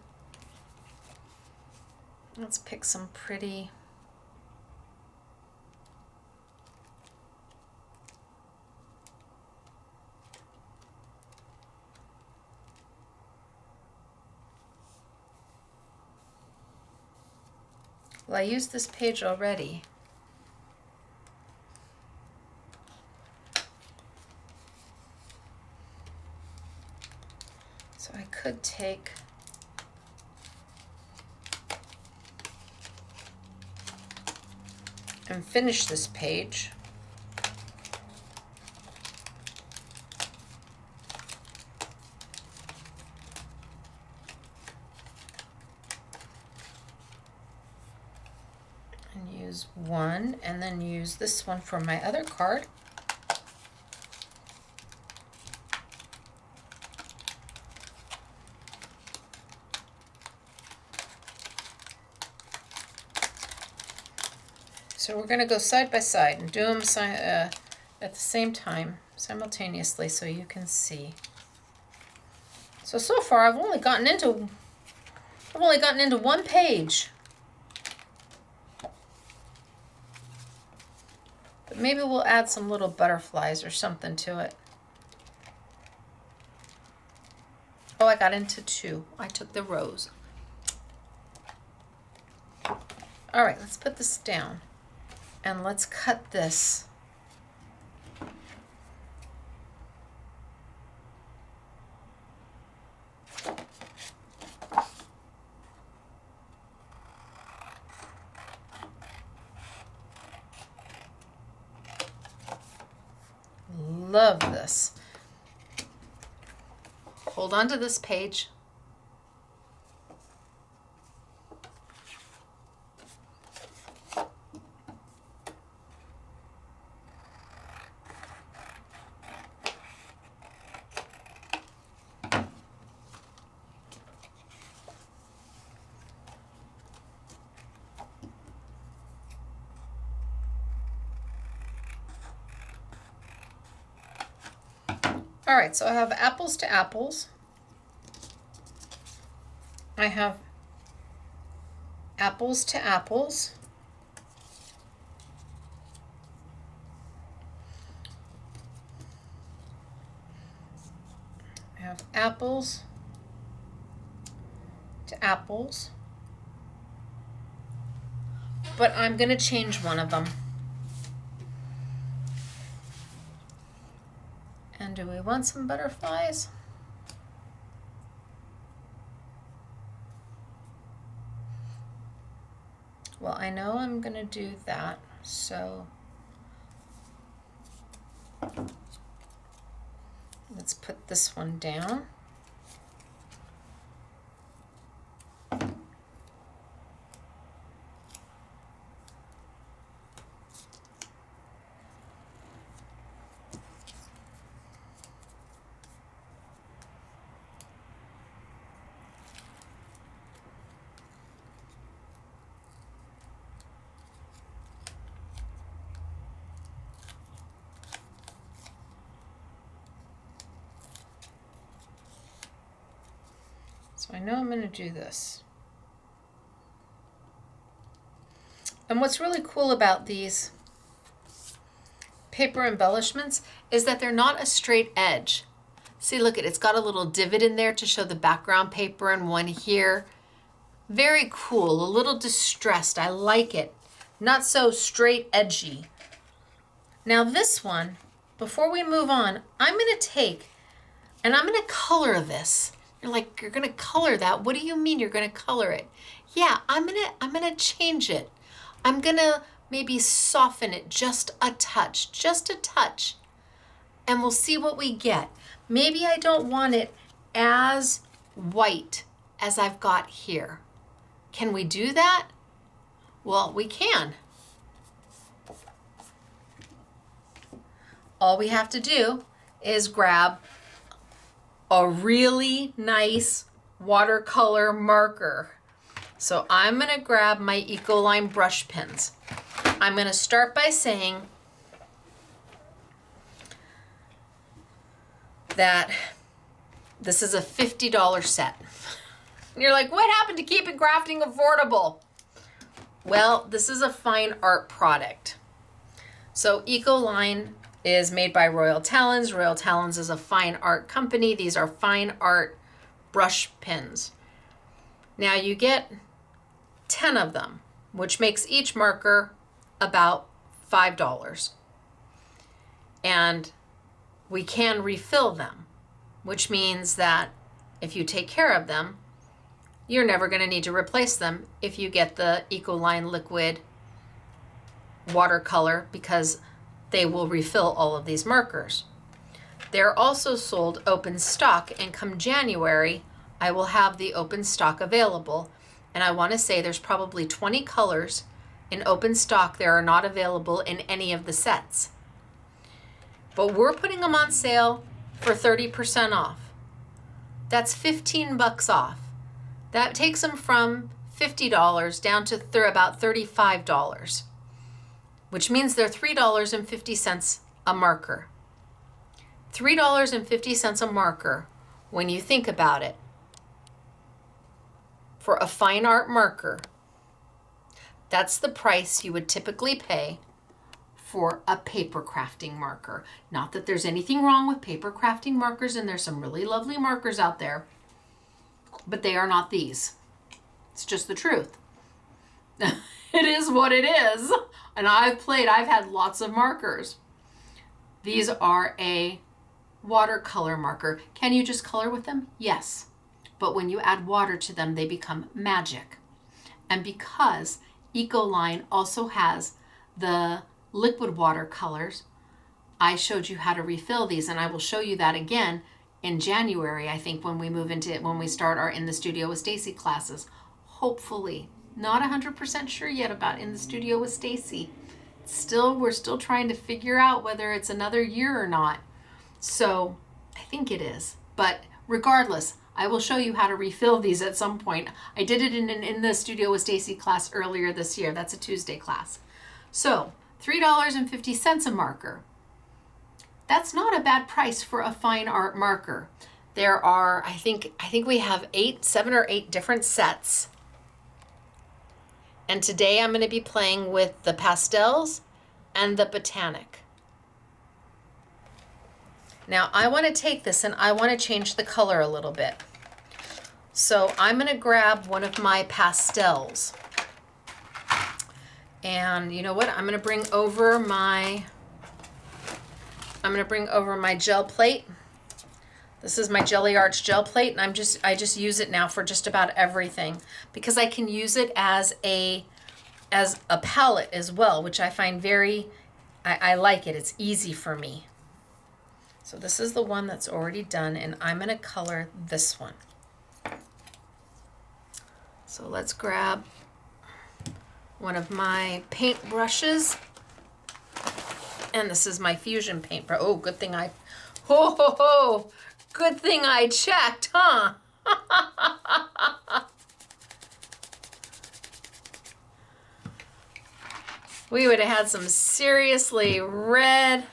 well, I used this page already. So I could take and finish this page. And use one, and then use this one for my other card. So we're going to go side by side and do them at the same time, simultaneously, so you can see. So far I've only gotten into one page. But maybe we'll add some little butterflies or something to it. Oh, I got into 2. I took the rose. All right, let's put this down. And let's cut this love this. Hold on to this page. All right, so I have apples to apples. I have apples to apples. I have apples to apples. But I'm going to change one of them. And do we want some butterflies? Well, I know I'm going to do that, so let's put this one down. So I know I'm going to do this. And what's really cool about these paper embellishments is that they're not a straight edge. See, look, it's got a little divot in there to show the background paper and one here. Very cool, a little distressed. I like it. Not so straight edgy. Now this one, before we move on, I'm going to take and I'm going to color this. You're like, you're going to color that? What do you mean you're going to color it? Yeah, I'm going to change it. I'm going to maybe soften it just a touch. And we'll see what we get. Maybe I don't want it as white as I've got here. Can we do that? Well, we can. All we have to do is grab a really nice watercolor marker. So I'm going to grab my Ecoline brush pens. I'm going to start by saying that this is a $50 set. And you're like, what happened to keeping crafting affordable? Well, this is a fine art product. So Ecoline is made by Royal Talens. Royal Talens is a fine art company. These are fine art brush pens. Now you get 10 of them, which makes each marker about $5. And we can refill them, which means that if you take care of them, you're never going to need to replace them if you get the Ecoline liquid watercolor, because they will refill all of these markers. They're also sold open stock, and come January, I will have the open stock available. And I want to say there's probably 20 colors in open stock that are not available in any of the sets. But we're putting them on sale for 30% off. That's 15 bucks off. That takes them from $50 down to about $35. Which means they're $3.50 a marker. $3.50 a marker when you think about it. For a fine art marker, that's the price you would typically pay for a paper crafting marker. Not that there's anything wrong with paper crafting markers, and there's some really lovely markers out there, but they are not these. It's just the truth. It is what it is. And I've had lots of markers. These are a watercolor marker. Can you just color with them? Yes. But when you add water to them, they become magic. And because Ecoline also has the liquid watercolors, I showed you how to refill these, and I will show you that again in January, I think, when we start our In the Studio with Stacey classes. Hopefully. Not 100% sure yet about In the Studio with Stacey. We're still trying to figure out whether it's another year or not. So I think it is. But regardless, I will show you how to refill these at some point. I did it in the Studio with Stacey class earlier this year. That's a Tuesday class. So $3.50 a marker. That's not a bad price for a fine art marker. There are, I think we have 7 or 8 different sets. And today I'm going to be playing with the pastels and the botanic. Now I want to take this and I want to change the color a little bit. So I'm going to grab one of my pastels. And you know what? I'm going to bring over my gel plate. This is my Jelly Arch gel plate, and I just use it now for just about everything because I can use it as a palette as well, which I find I like it. It's easy for me. So this is the one that's already done, and I'm going to color this one. So let's grab one of my paint brushes. And this is my Fusion paint brush. Oh, good thing good thing I checked, huh? We would have had some seriously red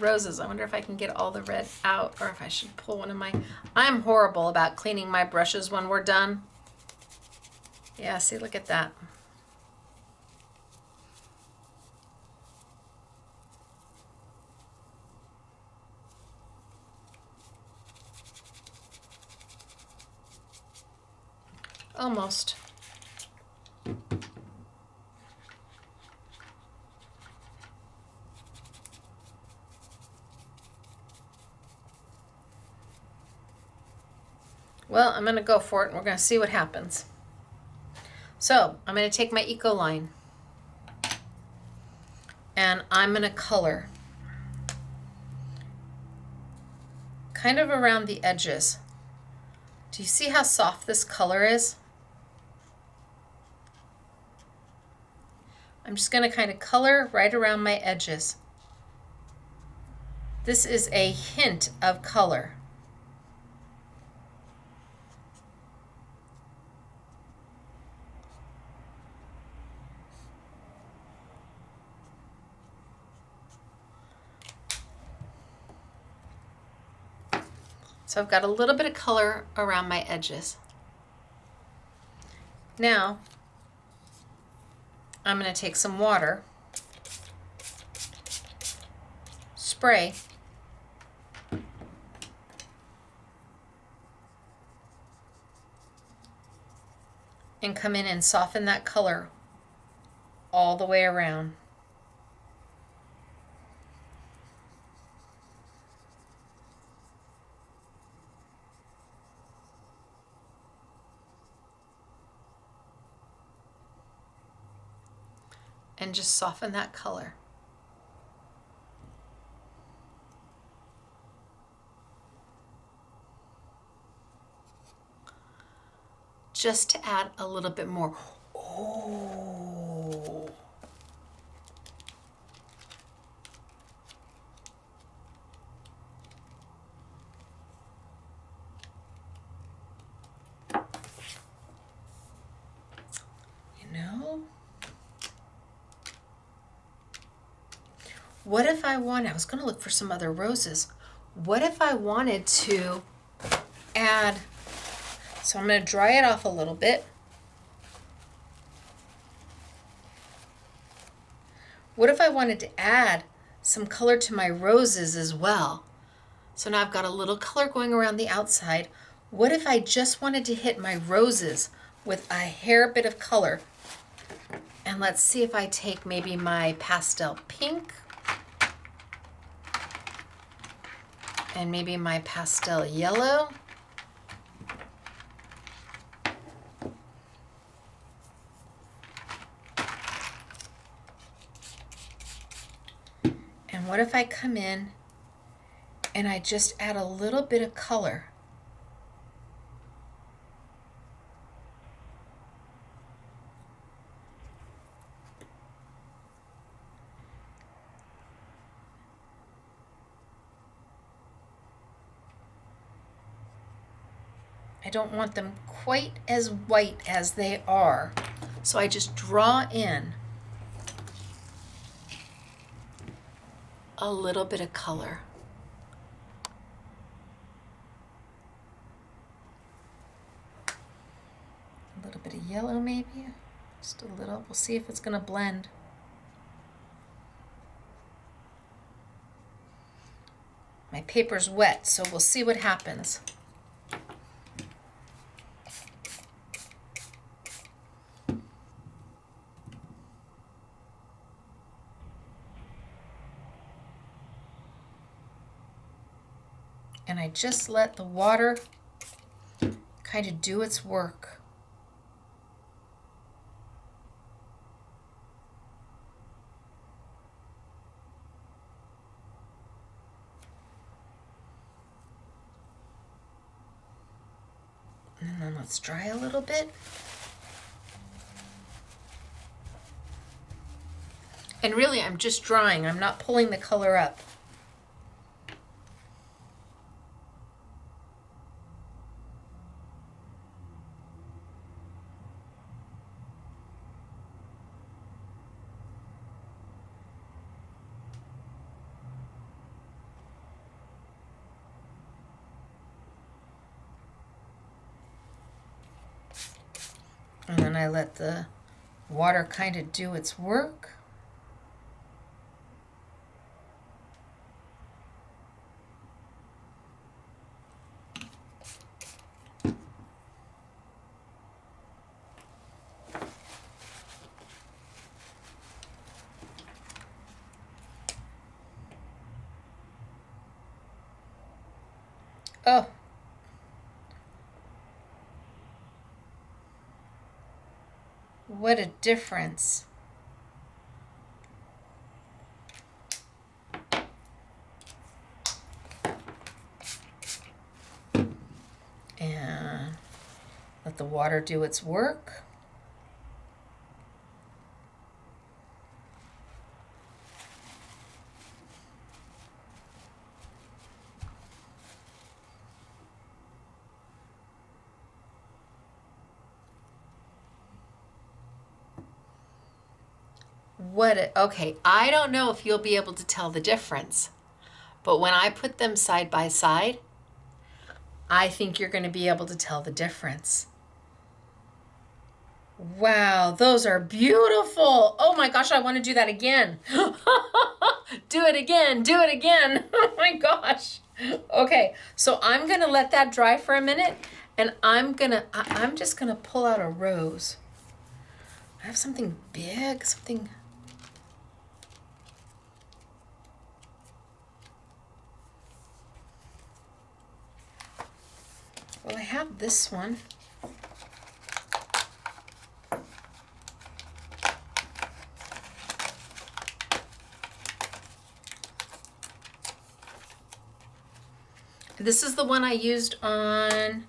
roses. I wonder if I can get all the red out or if I should pull one of my... I'm horrible about cleaning my brushes when we're done. Yeah, see, look at that. Almost. Well, I'm going to go for it, and we're going to see what happens. So I'm going to take my Ecoline, and I'm going to color kind of around the edges. Do you see how soft this color is? I'm just going to kind of color right around my edges. This is a hint of color. So I've got a little bit of color around my edges. Now, I'm going to take some water, spray, and come in and soften that color all the way around. And just soften that color. Just to add a little bit more. Oh. You know? What if I was going to look for some other roses. What if I wanted to add, so I'm going to dry it off a little bit. What if I wanted to add some color to my roses as well? So now I've got a little color going around the outside. What if I just wanted to hit my roses with a hair bit of color? And let's see if I take maybe my pastel pink and maybe my pastel yellow. And what if I come in and I just add a little bit of color? I don't want them quite as white as they are. So I just draw in a little bit of color. A little bit of yellow maybe, just a little. We'll see if it's gonna blend. My paper's wet, so we'll see what happens. And I just let the water kind of do its work. And then let's dry a little bit. And really, I'm just drying. I'm not pulling the color up. And then I let the water kind of do its work. Oh. What a difference. And let the water do its work. Okay, I don't know if you'll be able to tell the difference, but when I put them side by side, I think you're going to be able to tell the difference. Wow, those are beautiful. Oh my gosh, I want to do that again. Do it again, do it again. Oh my gosh. Okay, so I'm going to let that dry for a minute, and I'm just going to pull out a rose. I have something big, something. Well, I have this one. This is the one I used on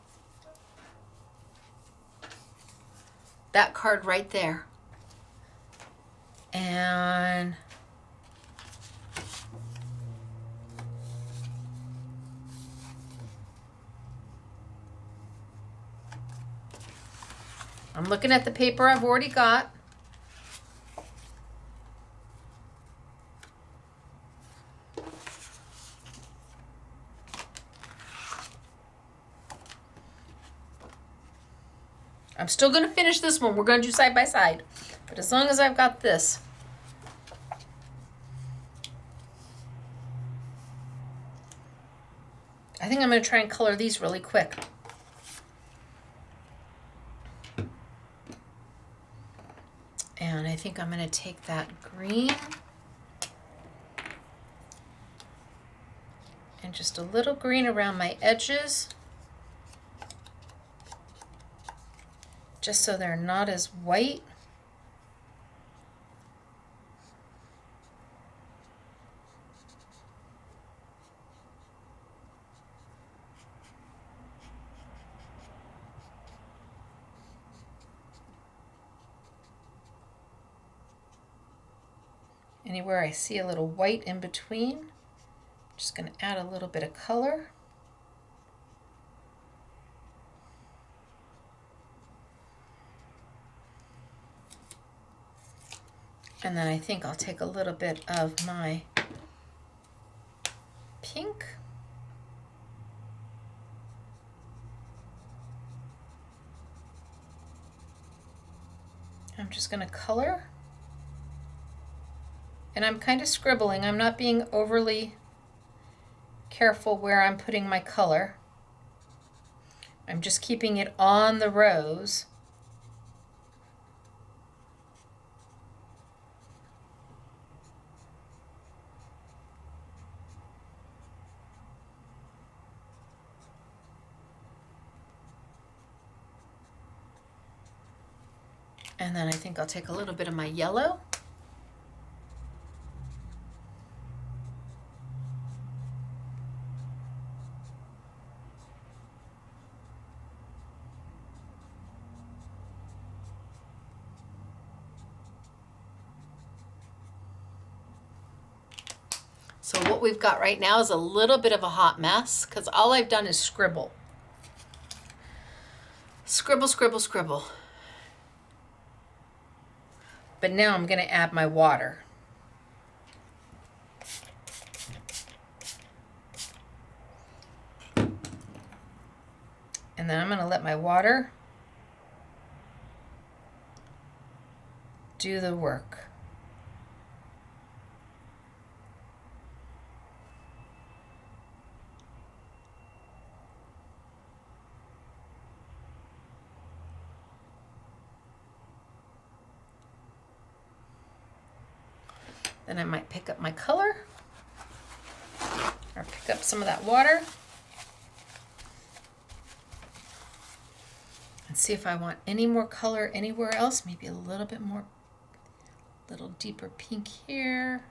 that card right there. And I'm looking at the paper I've already got. I'm still going to finish this one. We're going to do side by side. But as long as I've got this. I think I'm going to try and color these really quick. And I think I'm going to take that green and just a little green around my edges, just so they're not as white. Anywhere I see a little white in between, I'm just going to add a little bit of color. And then I think I'll take a little bit of my pink. I'm just going to color. And I'm kind of scribbling. I'm not being overly careful where I'm putting my color. I'm just keeping it on the rose. And then I think I'll take a little bit of my yellow. So what we've got right now is a little bit of a hot mess because all I've done is scribble. Scribble, scribble, scribble. But now I'm going to add my water. And then I'm going to let my water do the work. Then I might pick up my color or pick up some of that water and see if I want any more color anywhere else. Maybe a little bit more, little deeper pink here.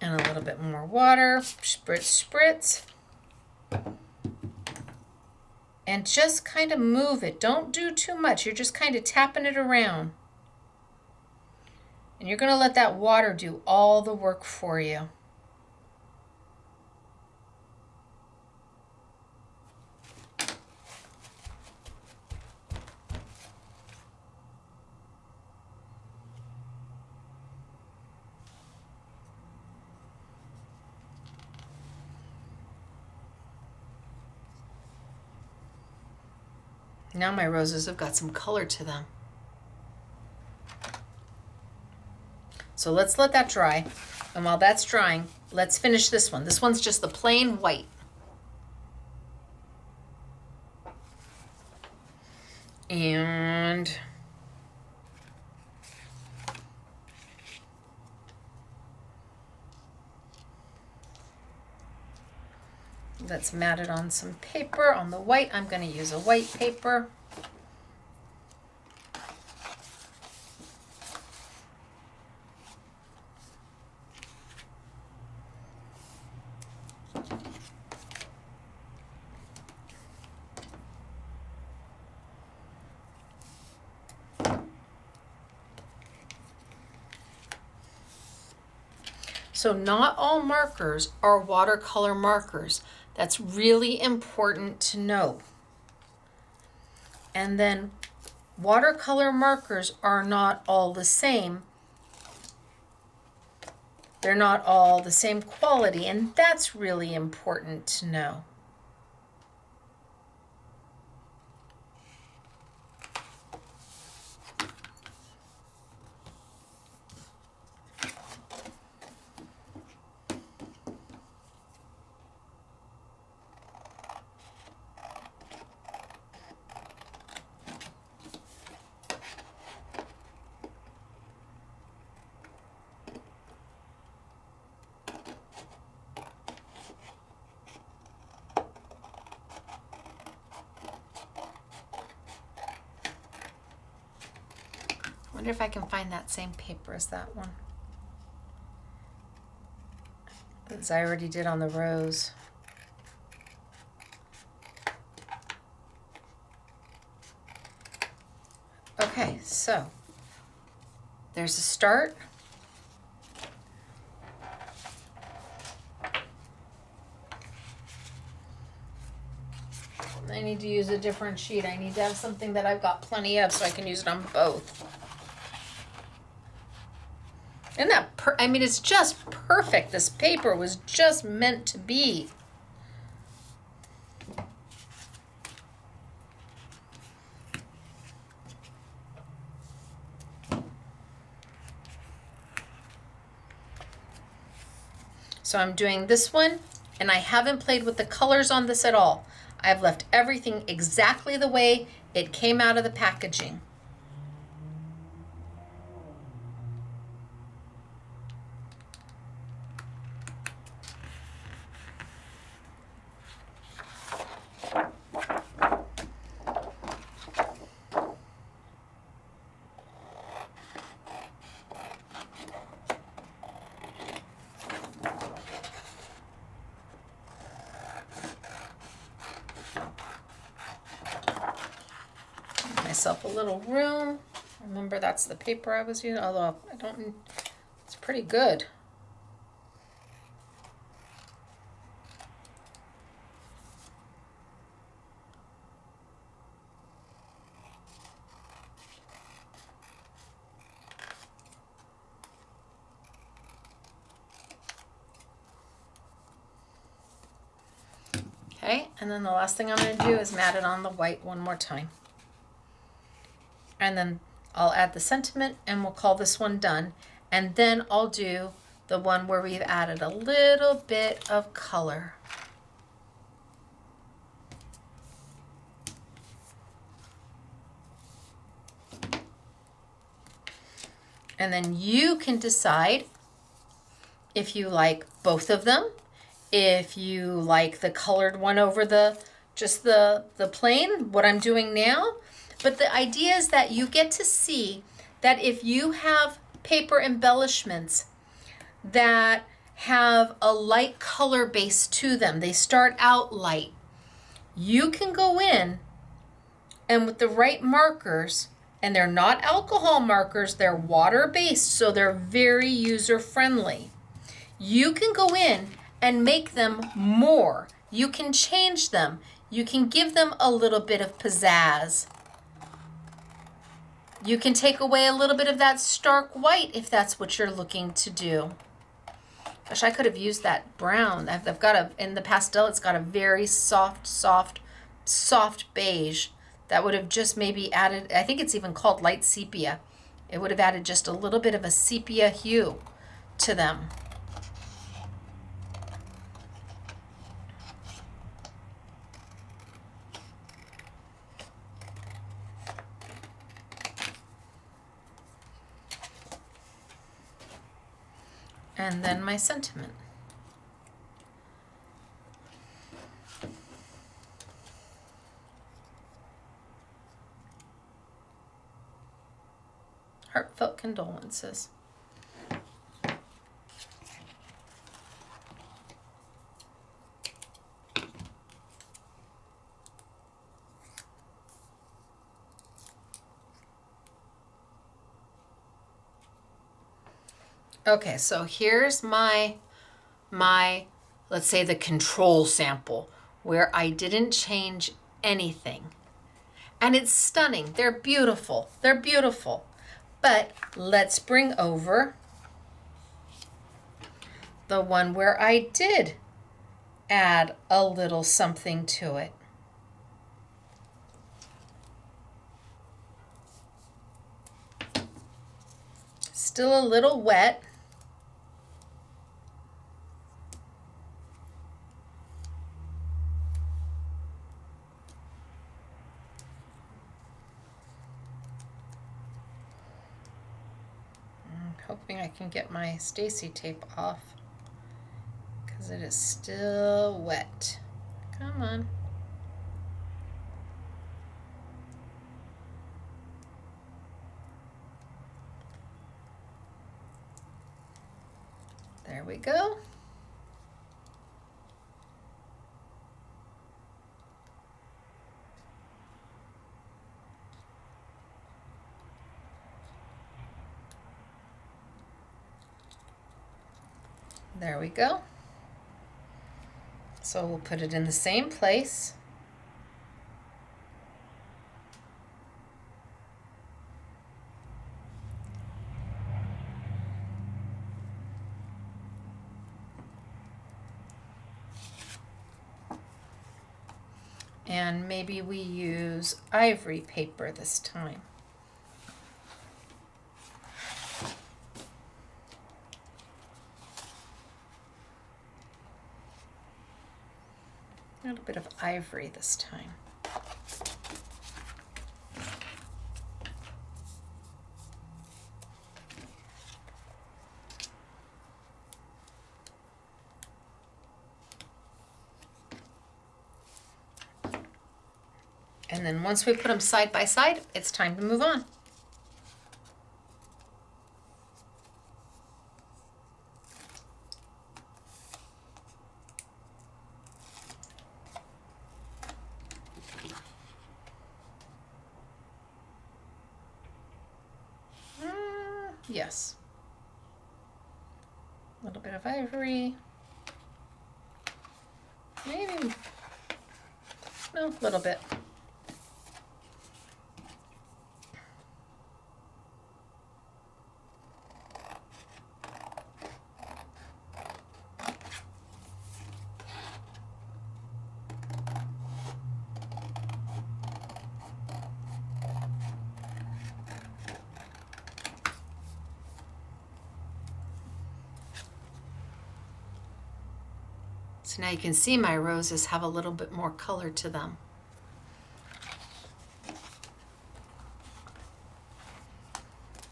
And a little bit more water, spritz, spritz. And just kind of move it. Don't do too much. You're just kind of tapping it around. And you're going to let that water do all the work for you. Now my roses have got some color to them. So let's let that dry. And while that's drying, let's finish this one. This one's just the plain white. And let's mat it on some paper. On the white, I'm going to use a white paper. So not all markers are watercolor markers. That's really important to know. And then watercolor markers are not all the same. They're not all the same quality, and that's really important to know. Wonder if I can find that same paper as that one. As I already did on the rose. Okay, so there's a start. I need to use a different sheet. I need to have something that I've got plenty of so I can use it on both. Isn't that I mean, it's just perfect. This paper was just meant to be. So I'm doing this one, and I haven't played with the colors on this at all. I've left everything exactly the way it came out of the packaging. Myself a little room. Remember, that's the paper I was using, although I don't, it's pretty good. Okay, and then the last thing I'm going to do is mat it on the white one more time. And then I'll add the sentiment and we'll call this one done. And then I'll do the one where we've added a little bit of color. And then you can decide if you like both of them, if you like the colored one over the just the plain, what I'm doing now. But the idea is that you get to see that if you have paper embellishments that have a light color base to them, they start out light, you can go in and with the right markers, and they're not alcohol markers, they're water-based, so they're very user-friendly. You can go in and make them more. You can change them. You can give them a little bit of pizzazz. You can take away a little bit of that stark white if that's what you're looking to do. Gosh, I could have used that brown. I've got in the pastel, it's got a very soft beige. That would have just maybe added, I think it's even called light sepia. It would have added just a little bit of a sepia hue to them. And then my sentiment. Heartfelt condolences. Okay, so here's my let's say the control sample where I didn't change anything. And it's stunning. They're beautiful. They're beautiful. But let's bring over the one where I did add a little something to it. Still a little wet. Hoping I can get my Stacey tape off because it is still wet. Come on. There we go. There we go. So we'll put it in the same place. And maybe we use ivory paper this time. A little bit of ivory this time. And then once we put them side by side, it's time to move on. Yes. A little bit of ivory. Maybe, no, a little bit. So now you can see my roses have a little bit more color to them.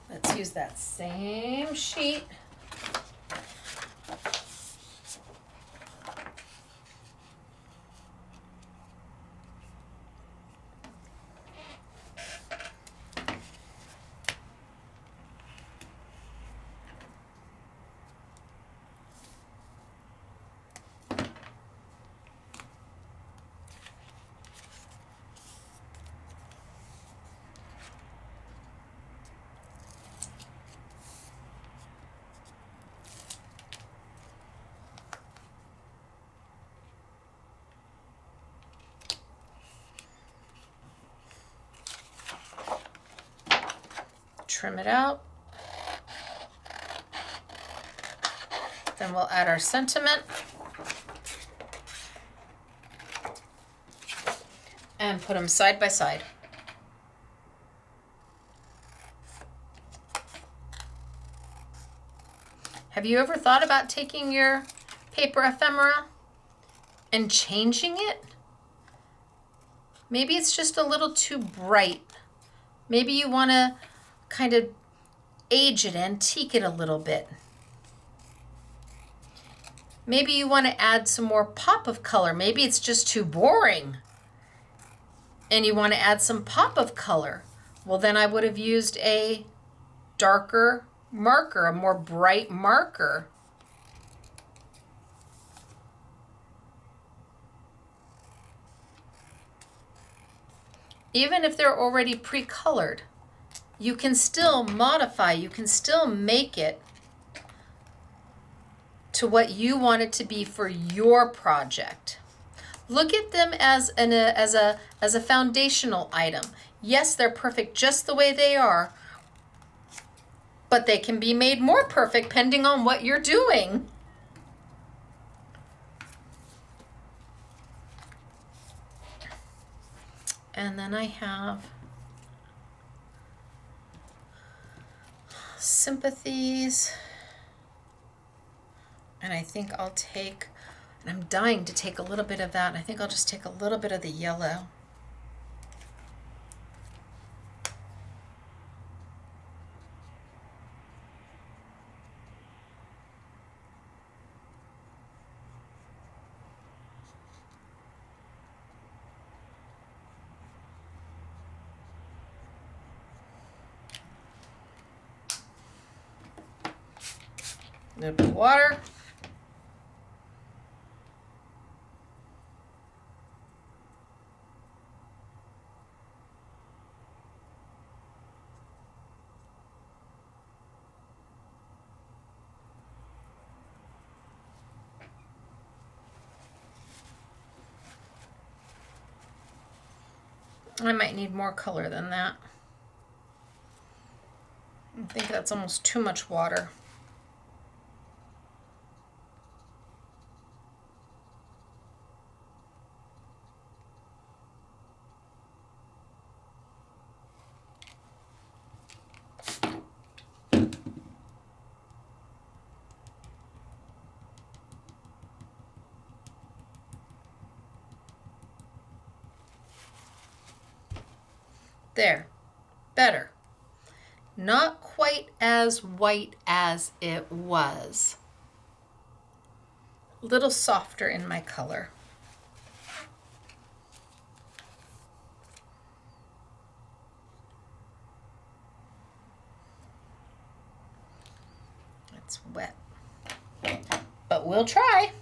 Let's use that same sheet. Trim it out. Then we'll add our sentiment. And put them side by side. Have you ever thought about taking your paper ephemera and changing it? Maybe it's just a little too bright. Maybe you want to kind of age it, antique it a little bit. Maybe you want to add some more pop of color. Maybe it's just too boring and you want to add some pop of color. Well, then I would have used a darker marker, a more bright marker. Even if they're already pre-colored, you can still modify, you can still make it to what you want it to be for your project. Look at them as a foundational item. Yes, they're perfect just the way they are, but they can be made more perfect depending on what you're doing. And then I have sympathies. And I think I'll take, and I'm dying to take a little bit of that. And I think I'll just take a little bit of the yellow. A little bit of water. I might need more color than that. I think that's almost too much water. There, better. Not quite as white as it was. A little softer in my color. It's wet, but we'll try.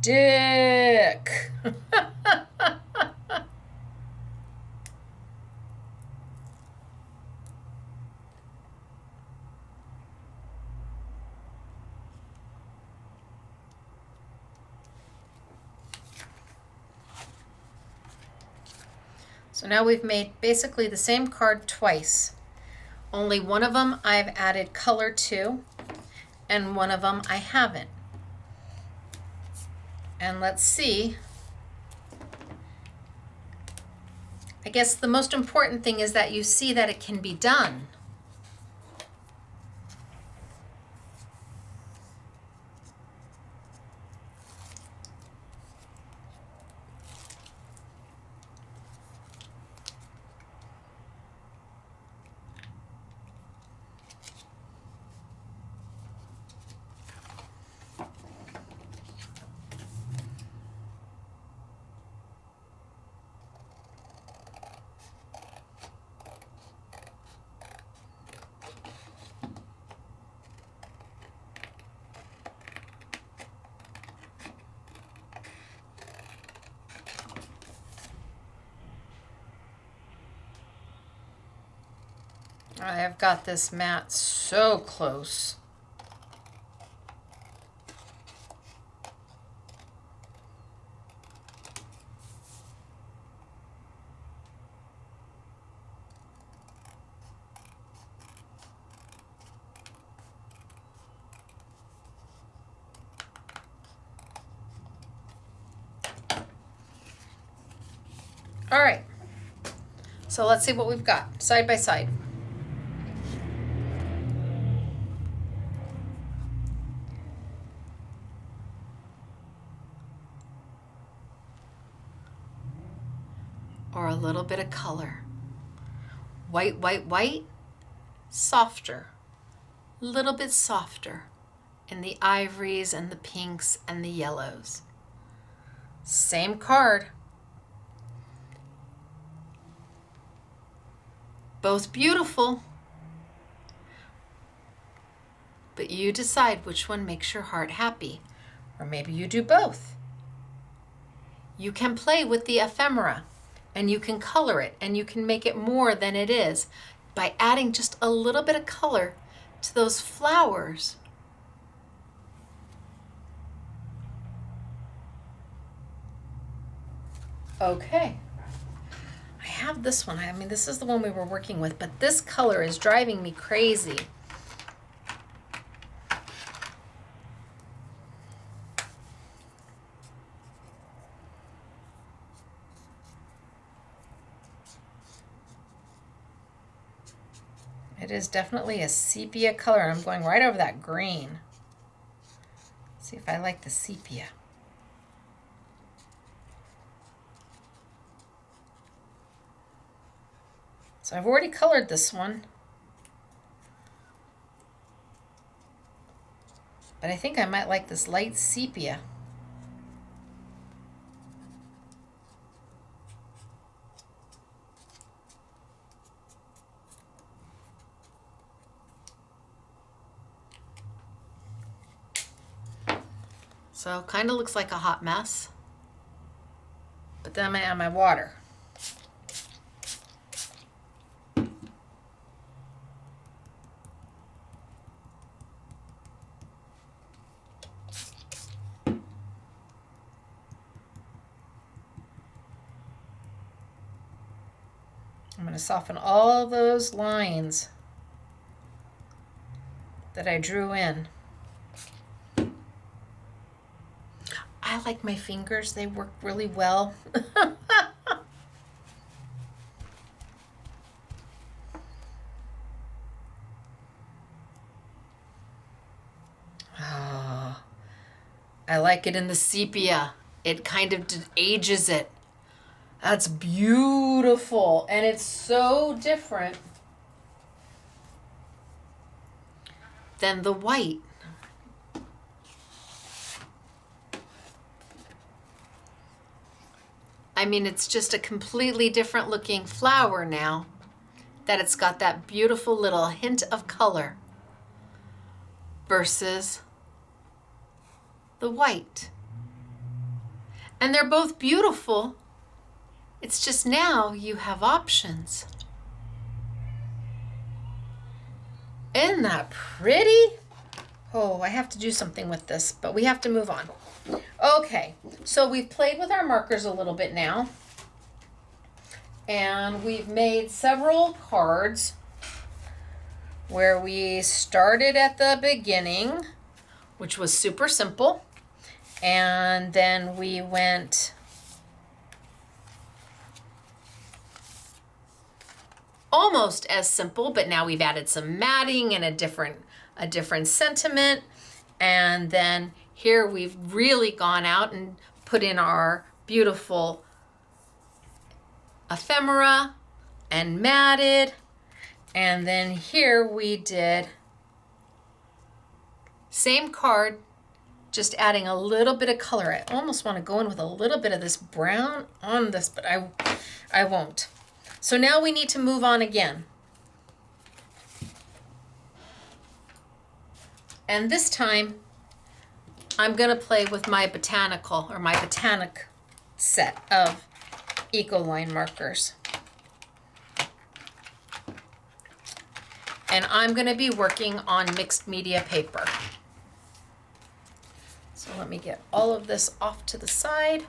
Stick. So now we've made basically the same card twice. Only one of them I've added color to, and one of them I haven't. And let's see. I guess the most important thing is that you see that it can be done. I have got this mat so close. All right, so let's see what we've got side by side. Or a little bit of color. White, white, white, softer, a little bit softer in the ivories and the pinks and the yellows. Same card. Both beautiful, but you decide which one makes your heart happy, or maybe you do both. You can play with the ephemera, and you can color it, and you can make it more than it is by adding just a little bit of color to those flowers. Okay. I have this one. I mean, this is the one we were working with, but this color is driving me crazy. It is definitely a sepia color. I'm going right over that green. Let's see if I like the sepia. So I've already colored this one. But I think I might like this light sepia. So kind of looks like a hot mess. But then I'm gonna add my water. I'm going to soften all those lines that I drew in. I like my fingers. They work really well. Oh, I like it in the sepia. It kind of ages it. That's beautiful. And it's so different than the white. I mean, it's just a completely different looking flower now that it's got that beautiful little hint of color versus the white. And they're both beautiful. It's just now you have options. Isn't that pretty? Oh, I have to do something with this, but we have to move on. Okay, so we've played with our markers a little bit now. And we've made several cards where we started at the beginning, which was super simple. And then we went almost as simple, but now we've added some matting and a different sentiment. And then here we've really gone out and put in our beautiful ephemera and matted. And then here we did same card, just adding a little bit of color. I almost want to go in with a little bit of this brown on this, but I won't. So now we need to move on again. And this time I'm going to play with my botanical or my botanic set of Ecoline markers. And I'm going to be working on mixed media paper. So let me get all of this off to the side.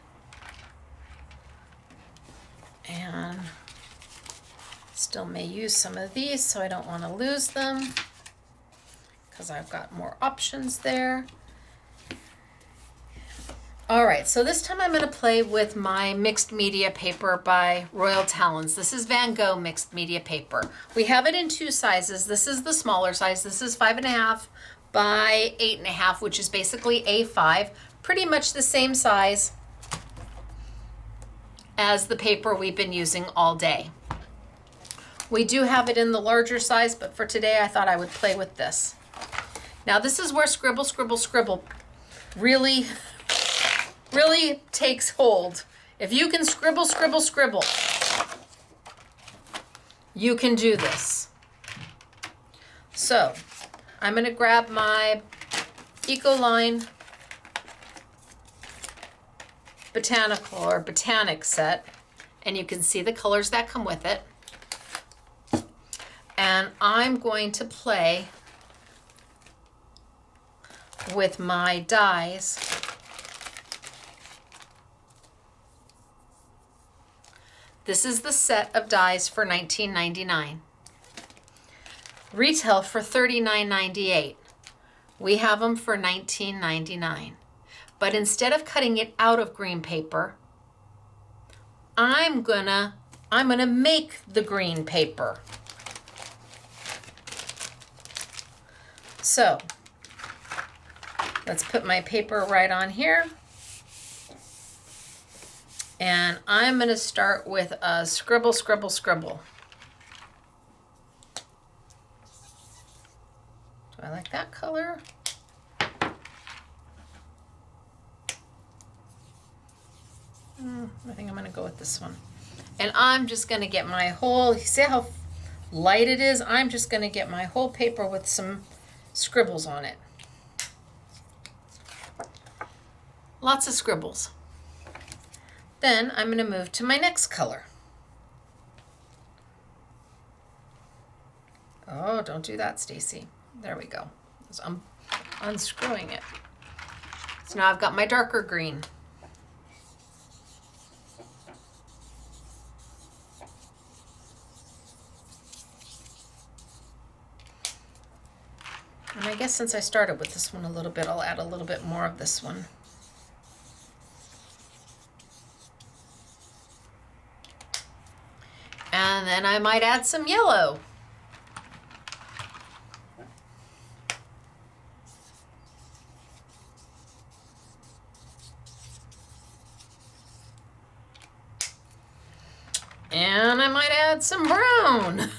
And still may use some of these, so I don't want to lose them because I've got more options there. All right, so this time I'm going to play with my mixed media paper by Royal Talens. This is Van Gogh mixed media paper. We have it in two sizes. This is the smaller size. This is 5.5 by 8.5, which is basically A5. Pretty much the same size as the paper we've been using all day. We do have it in the larger size, but for today I thought I would play with this. Now this is where scribble, scribble, scribble really takes hold. If you can scribble, scribble, scribble, you can do this. So I'm going to grab my Ecoline botanical or botanic set, and you can see the colors that come with it. And I'm going to play with my dies. This is the set of dies for $19.99. Retail for $39.98. We have them for $19.99. But instead of cutting it out of green paper, I'm gonna make the green paper. So let's put my paper right on here. And I'm going to start with a scribble, scribble, scribble. Do I like that color? I think I'm going to go with this one. And I'm just going to get my whole, you see how light it is? I'm just going to get my whole paper with some scribbles on it. Lots of scribbles. Then I'm going to move to my next color. Oh, don't do that, Stacey. There we go. So I'm unscrewing it. So now I've got my darker green. I guess since I started with this one a little bit, I'll add a little bit more of this one. And then I might add some yellow. And I might add some brown.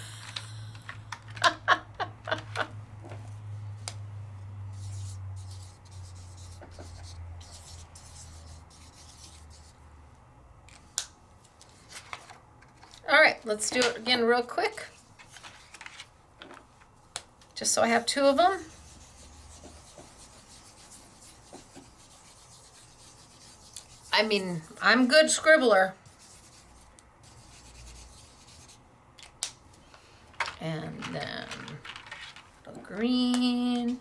All right, let's do it again real quick. Just so I have two of them. I mean, I'm good scribbler. And then the green.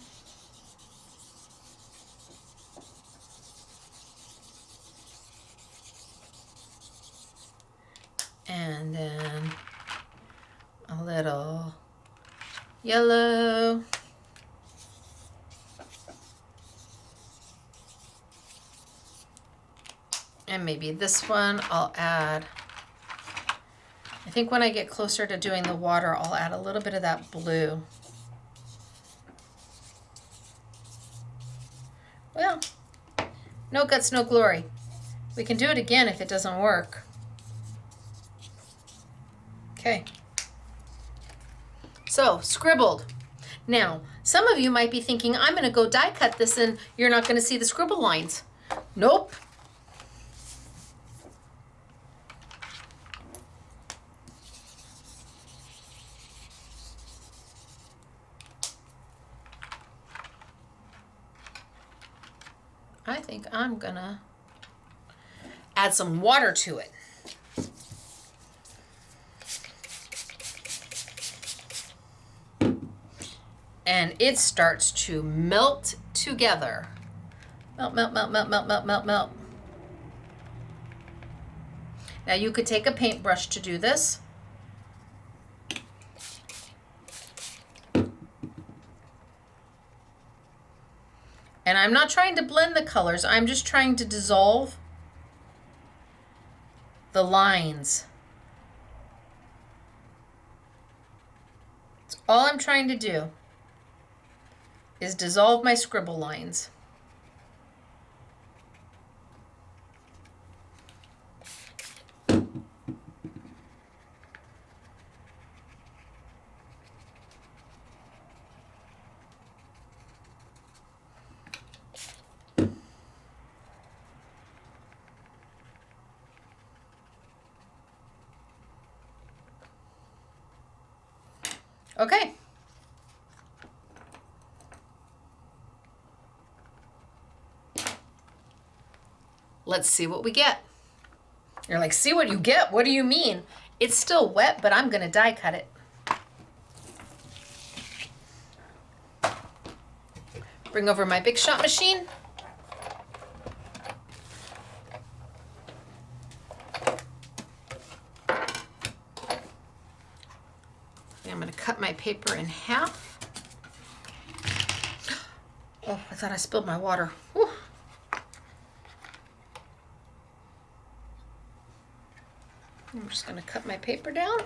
And then a little yellow. And maybe this one I'll add. I think when I get closer to doing the water, I'll add a little bit of that blue. Well, no guts, no glory. We can do it again if it doesn't work. Okay. So, scribbled. Now, some of you might be thinking, I'm going to go die cut this and you're not going to see the scribble lines. Nope. I think I'm going to add some water to it. And it starts to melt together. Melt, melt, melt, melt, melt, melt, melt, melt. Now you could take a paintbrush to do this. And I'm not trying to blend the colors, I'm just trying to dissolve the lines. That's all I'm trying to do, is dissolve my scribble lines. Okay. Let's see what we get. You're like, see what you get? What do you mean? It's still wet, but I'm gonna die cut it. Bring over my Big Shot machine. I'm gonna cut my paper in half. Oh, I thought I spilled my water. Whew. I'm just gonna cut my paper down.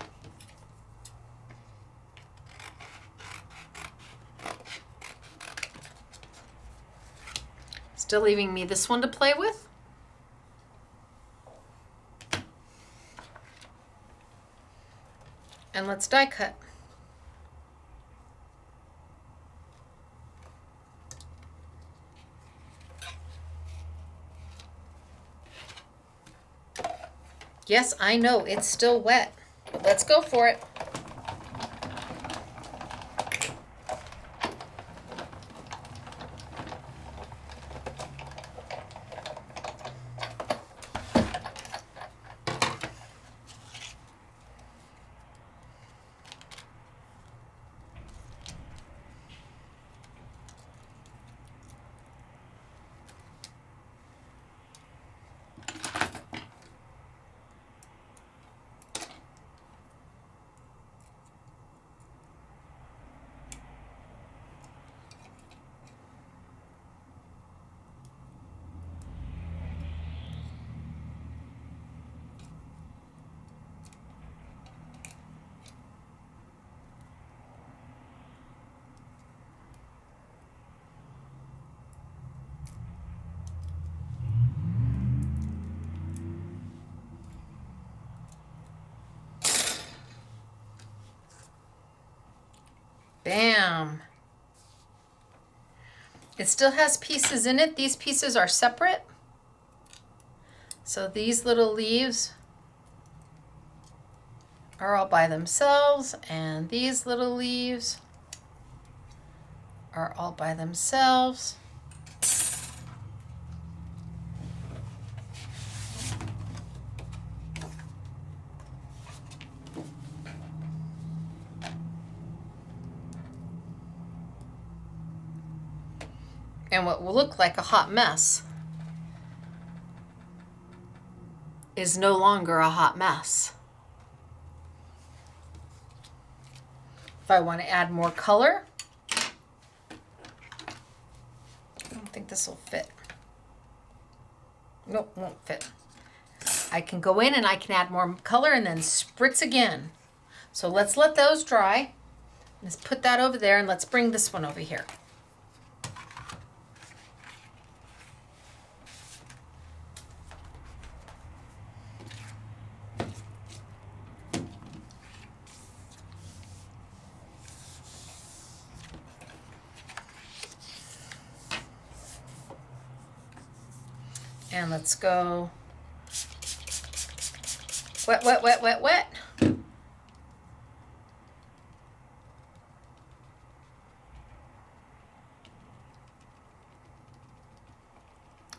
Still leaving me this one to play with. And let's die cut. Yes, I know it's still wet, but let's go for it. Bam. It still has pieces in it. These pieces are separate. So these little leaves are all by themselves, and these little leaves are all by themselves. And what will look like a hot mess is no longer a hot mess. If I want to add more color, I don't think this will fit. Nope, won't fit. I can go in and I can add more color and then spritz again. So let's let those dry. Let's put that over there and let's bring this one over here. And let's go wet, wet, wet, wet, wet.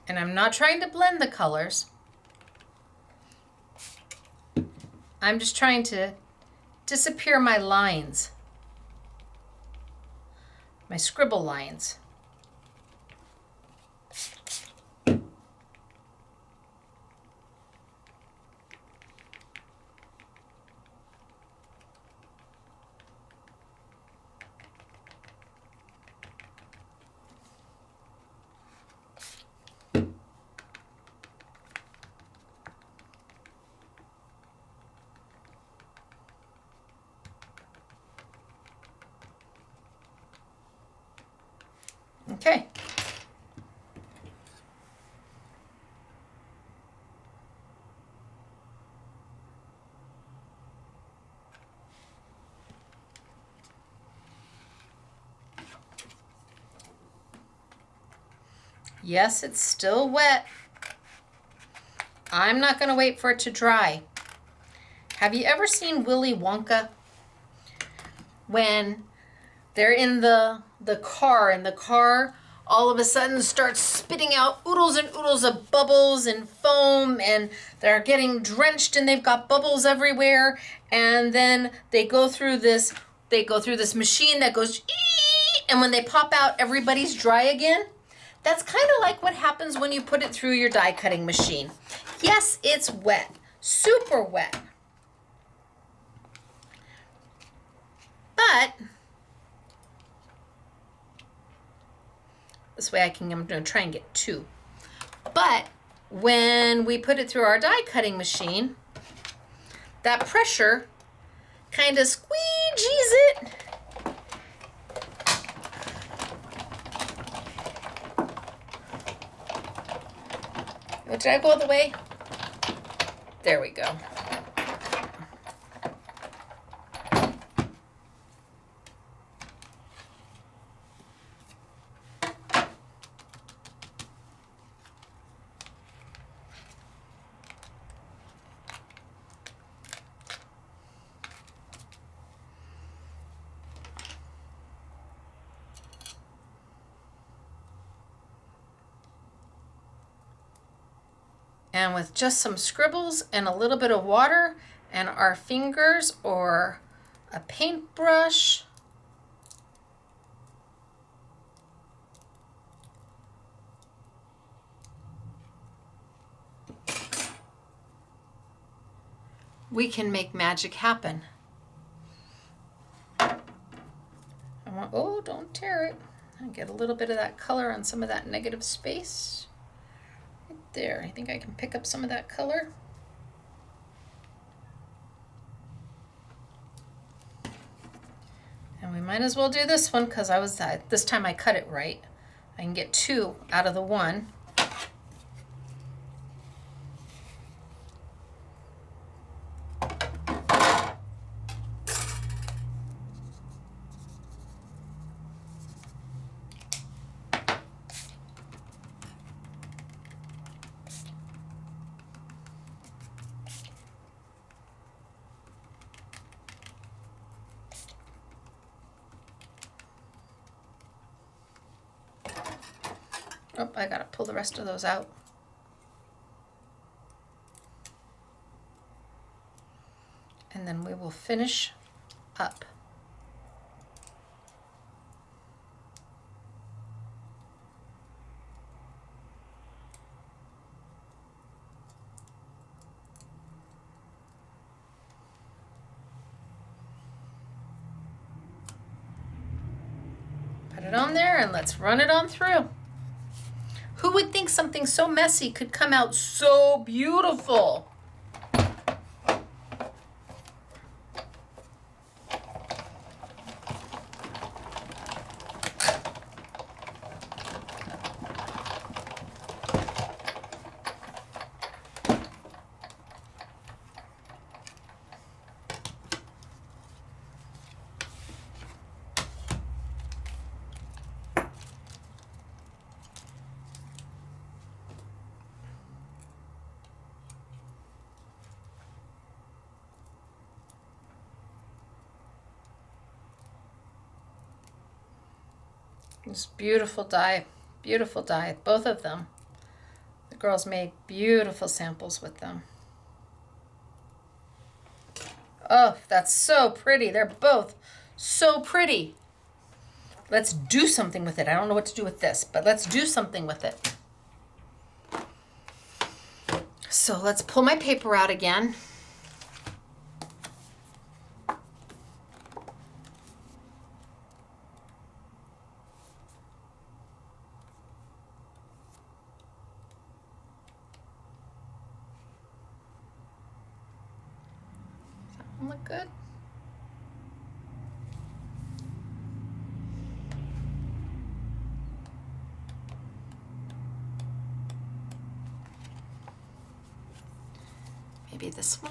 And I'm not trying to blend the colors. I'm just trying to disappear my lines, my scribble lines. Okay. Yes, it's still wet. I'm not going to wait for it to dry. Have you ever seen Willy Wonka? When they're in the car, and the car all of a sudden starts spitting out oodles and oodles of bubbles and foam, and they're getting drenched and they've got bubbles everywhere, and then they go through this machine that goes ee, and when they pop out, everybody's dry again. That's kind of like what happens when you put it through your die cutting machine. Yes, it's wet, super wet. But this way I'm going to try and get two. But when we put it through our die cutting machine, that pressure kind of squeegees it. Did I go all the way? There we go. And with just some scribbles and a little bit of water and our fingers or a paintbrush, we can make magic happen. Oh, don't tear it. And get a little bit of that color on some of that negative space. There, I think I can pick up some of that color. And we might as well do this one because this time I cut it right. I can get two out of the one. Oh, I gotta pull the rest of those out. And then we will finish up. Put it on there and let's run it on through. Who would think something so messy could come out so beautiful? This beautiful die, both of them. The girls made beautiful samples with them. Oh, that's so pretty. They're both so pretty. Let's do something with it. I don't know what to do with this, but let's do something with it. So let's pull my paper out again. Look good. Maybe this one.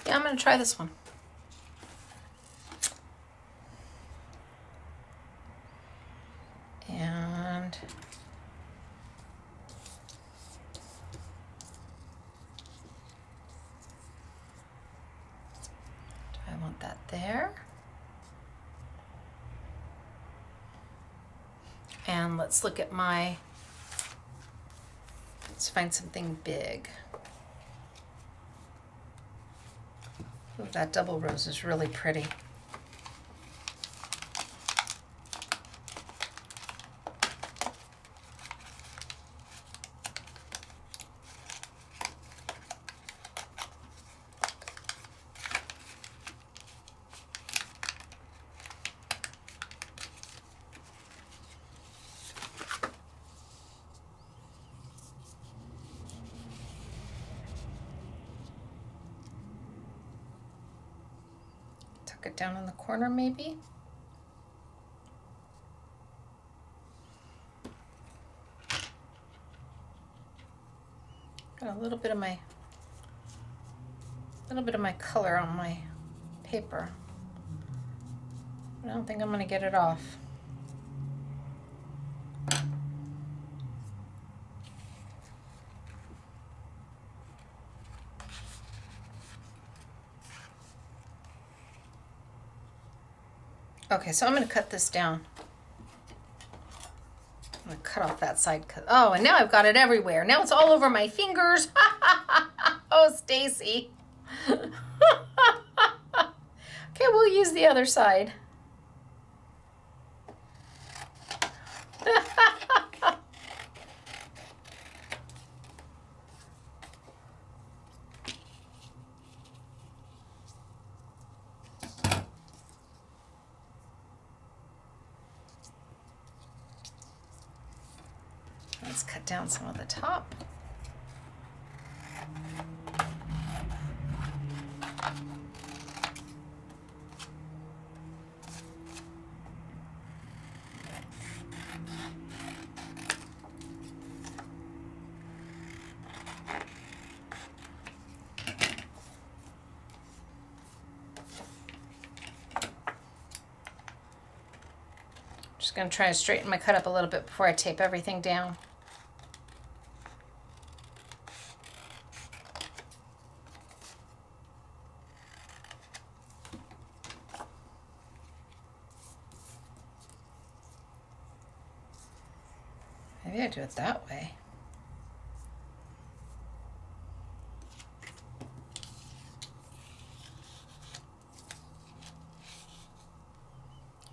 Yeah, I'm going to try this one. And do I want that there? And let's look at my, let's find something big. Ooh, that double rose is really pretty. Tuck it down in the corner maybe. Got a little bit of my color on my paper. I don't think I'm going to get it off. Okay, so I'm going to cut this down. I'm going to cut off that side. Oh, and now I've got it everywhere. Now it's all over my fingers. Oh, Stacey. Okay, we'll use the other side. Let's cut down some of the top. Just going to try to straighten my cut up a little bit before I tape everything down. Maybe I do it that way.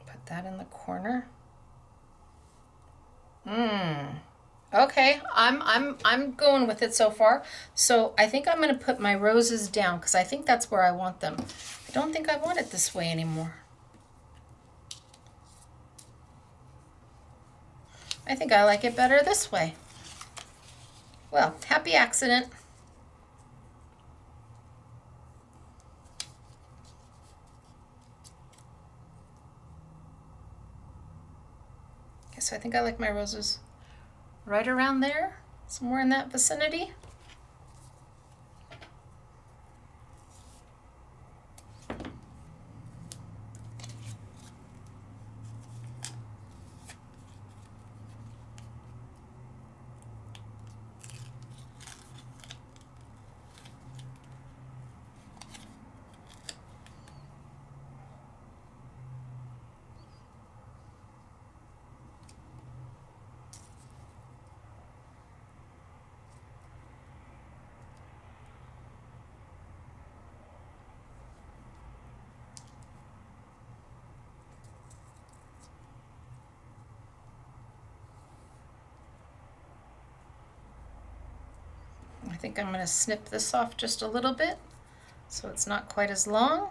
Put that in the corner. Okay, I'm going with it so far. So I think I'm going to put my roses down because I think that's where I want them. I don't think I want it this way anymore. I think I like it better this way. Well, happy accident. Okay, so I think I like my roses right around there, somewhere in that vicinity. I think I'm going to snip this off just a little bit so it's not quite as long.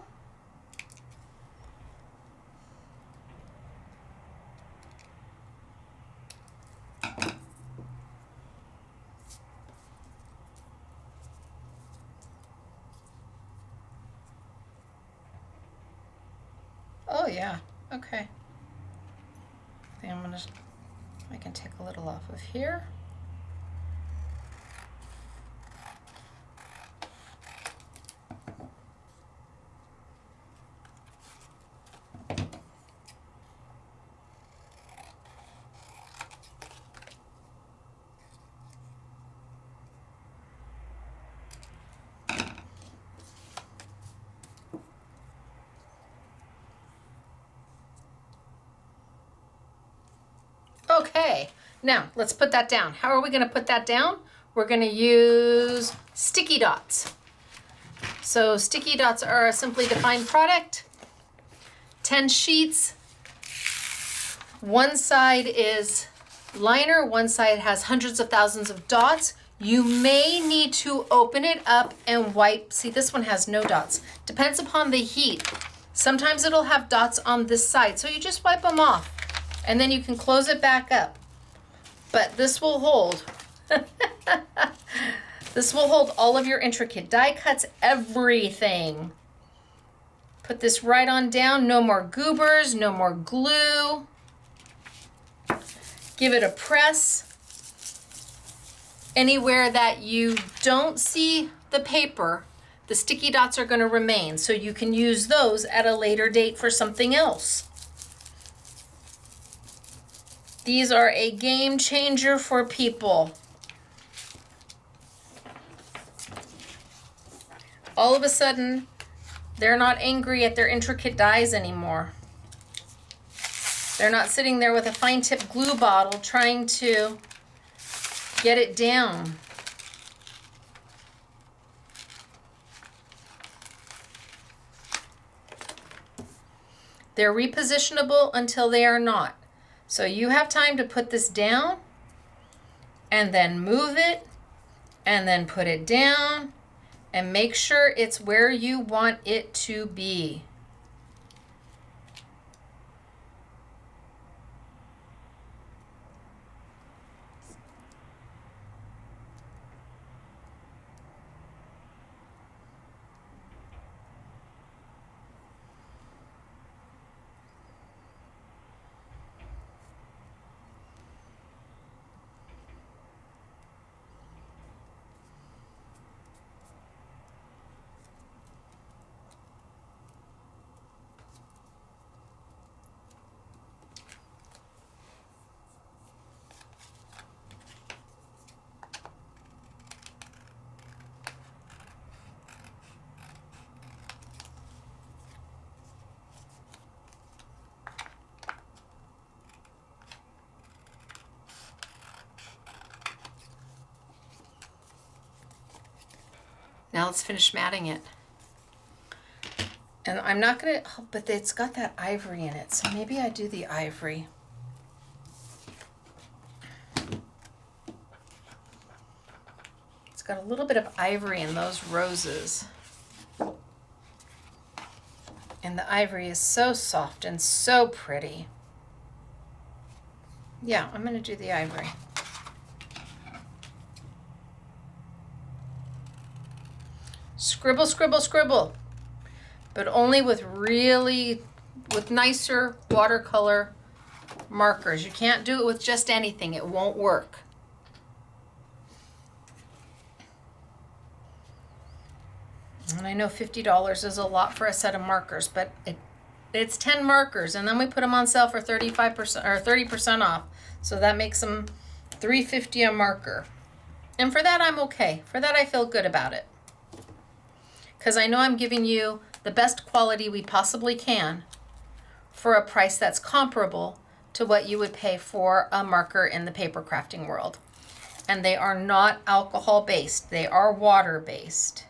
Oh yeah, okay. I can take a little off of here. Okay, now let's put that down. How are we going to put that down? We're going to use sticky dots. So sticky dots are a simply defined product. 10 sheets. One side is liner, one side has hundreds of thousands of dots. You may need to open it up and wipe. See, this one has no dots. Depends upon the heat. Sometimes it'll have dots on this side, so you just wipe them off. And then you can close it back up. But this will hold. This will hold all of your intricate die cuts, everything. Put this right on down. No more goobers, no more glue. Give it a press. Anywhere that you don't see the paper, the sticky dots are going to remain. So you can use those at a later date for something else. These are a game changer for people. All of a sudden, they're not angry at their intricate dies anymore. They're not sitting there with a fine tip glue bottle trying to get it down. They're repositionable until they are not. So you have time to put this down and then move it and then put it down and make sure it's where you want it to be. Now let's finish matting it. And I'm not gonna, oh, but it's got that ivory in it, so maybe I do the ivory. It's got a little bit of ivory in those roses. And the ivory is so soft and so pretty. Yeah, I'm gonna do the ivory. Scribble, scribble, scribble. But only with nicer watercolor markers. You can't do it with just anything. It won't work. And I know $50 is a lot for a set of markers, but it's 10 markers, and then we put them on sale for 35% or 30% off. So that makes them $3.50 a marker. And for that, I'm okay. For that, I feel good about it. Because I know I'm giving you the best quality we possibly can for a price that's comparable to what you would pay for a marker in the paper crafting world. And they are not alcohol based, they are water based.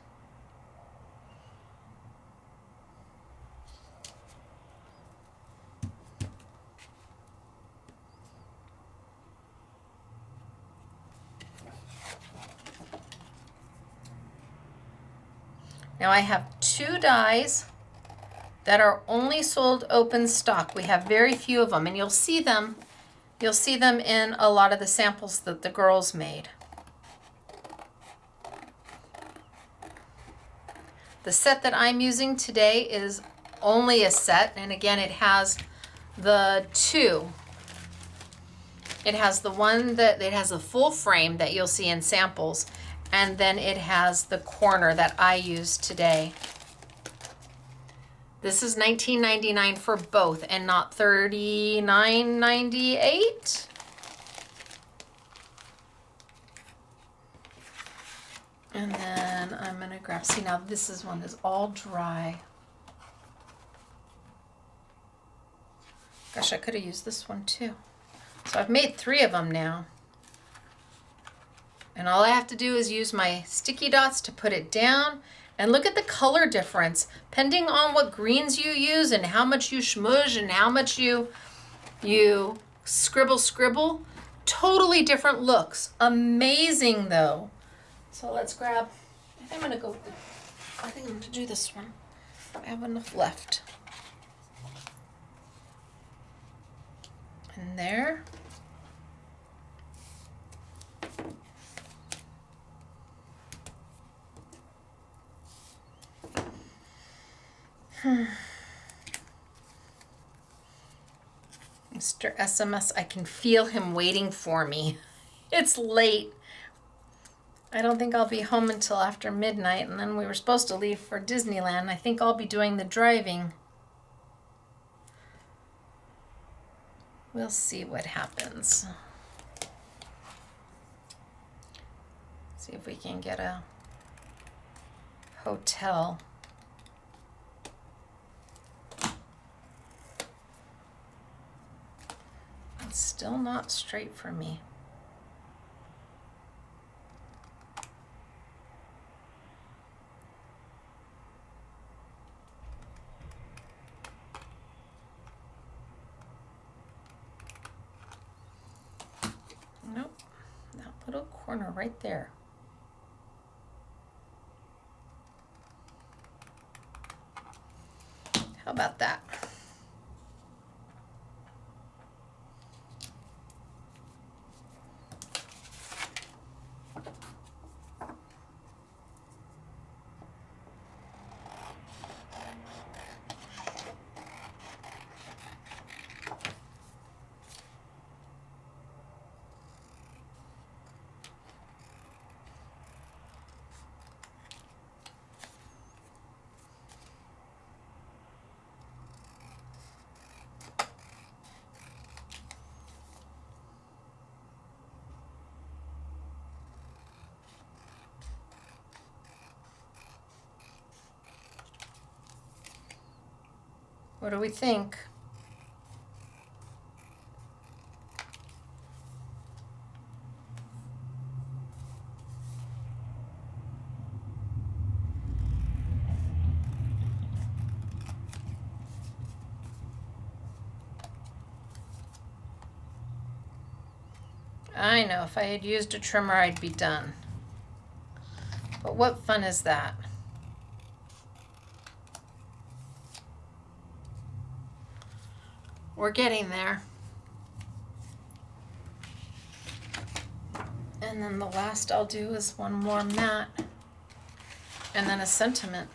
Now I have 2 dies that are only sold open stock. We have very few of them, and you'll see them in a lot of the samples that the girls made. The set that I'm using today is only a set, and again, it has the 2. It has the one that it has a full frame that you'll see in samples, and then it has the corner that I used today. This is $19.99 for both and not $39.98. And then I'm gonna grab, see now this is one that's all dry. Gosh, I could have used this one too. So I've made 3 of them now. And all I have to do is use my sticky dots to put it down. And look at the color difference. Depending on what greens you use and how much you smudge and how much you scribble, totally different looks. Amazing though. So let's grab, I think I'm gonna do this one. I have enough left. And there. Mr. SMS, I can feel him waiting for me. It's late. I don't think I'll be home until after midnight, and then we were supposed to leave for Disneyland. I think I'll be doing the driving. We'll see what happens. See if we can get a hotel. It's still not straight for me. Nope, that little corner right there. How about that? What do we think? I know, if I had used a trimmer, I'd be done. But what fun is that? We're getting there. And then the last I'll do is one more matte and then a sentiment.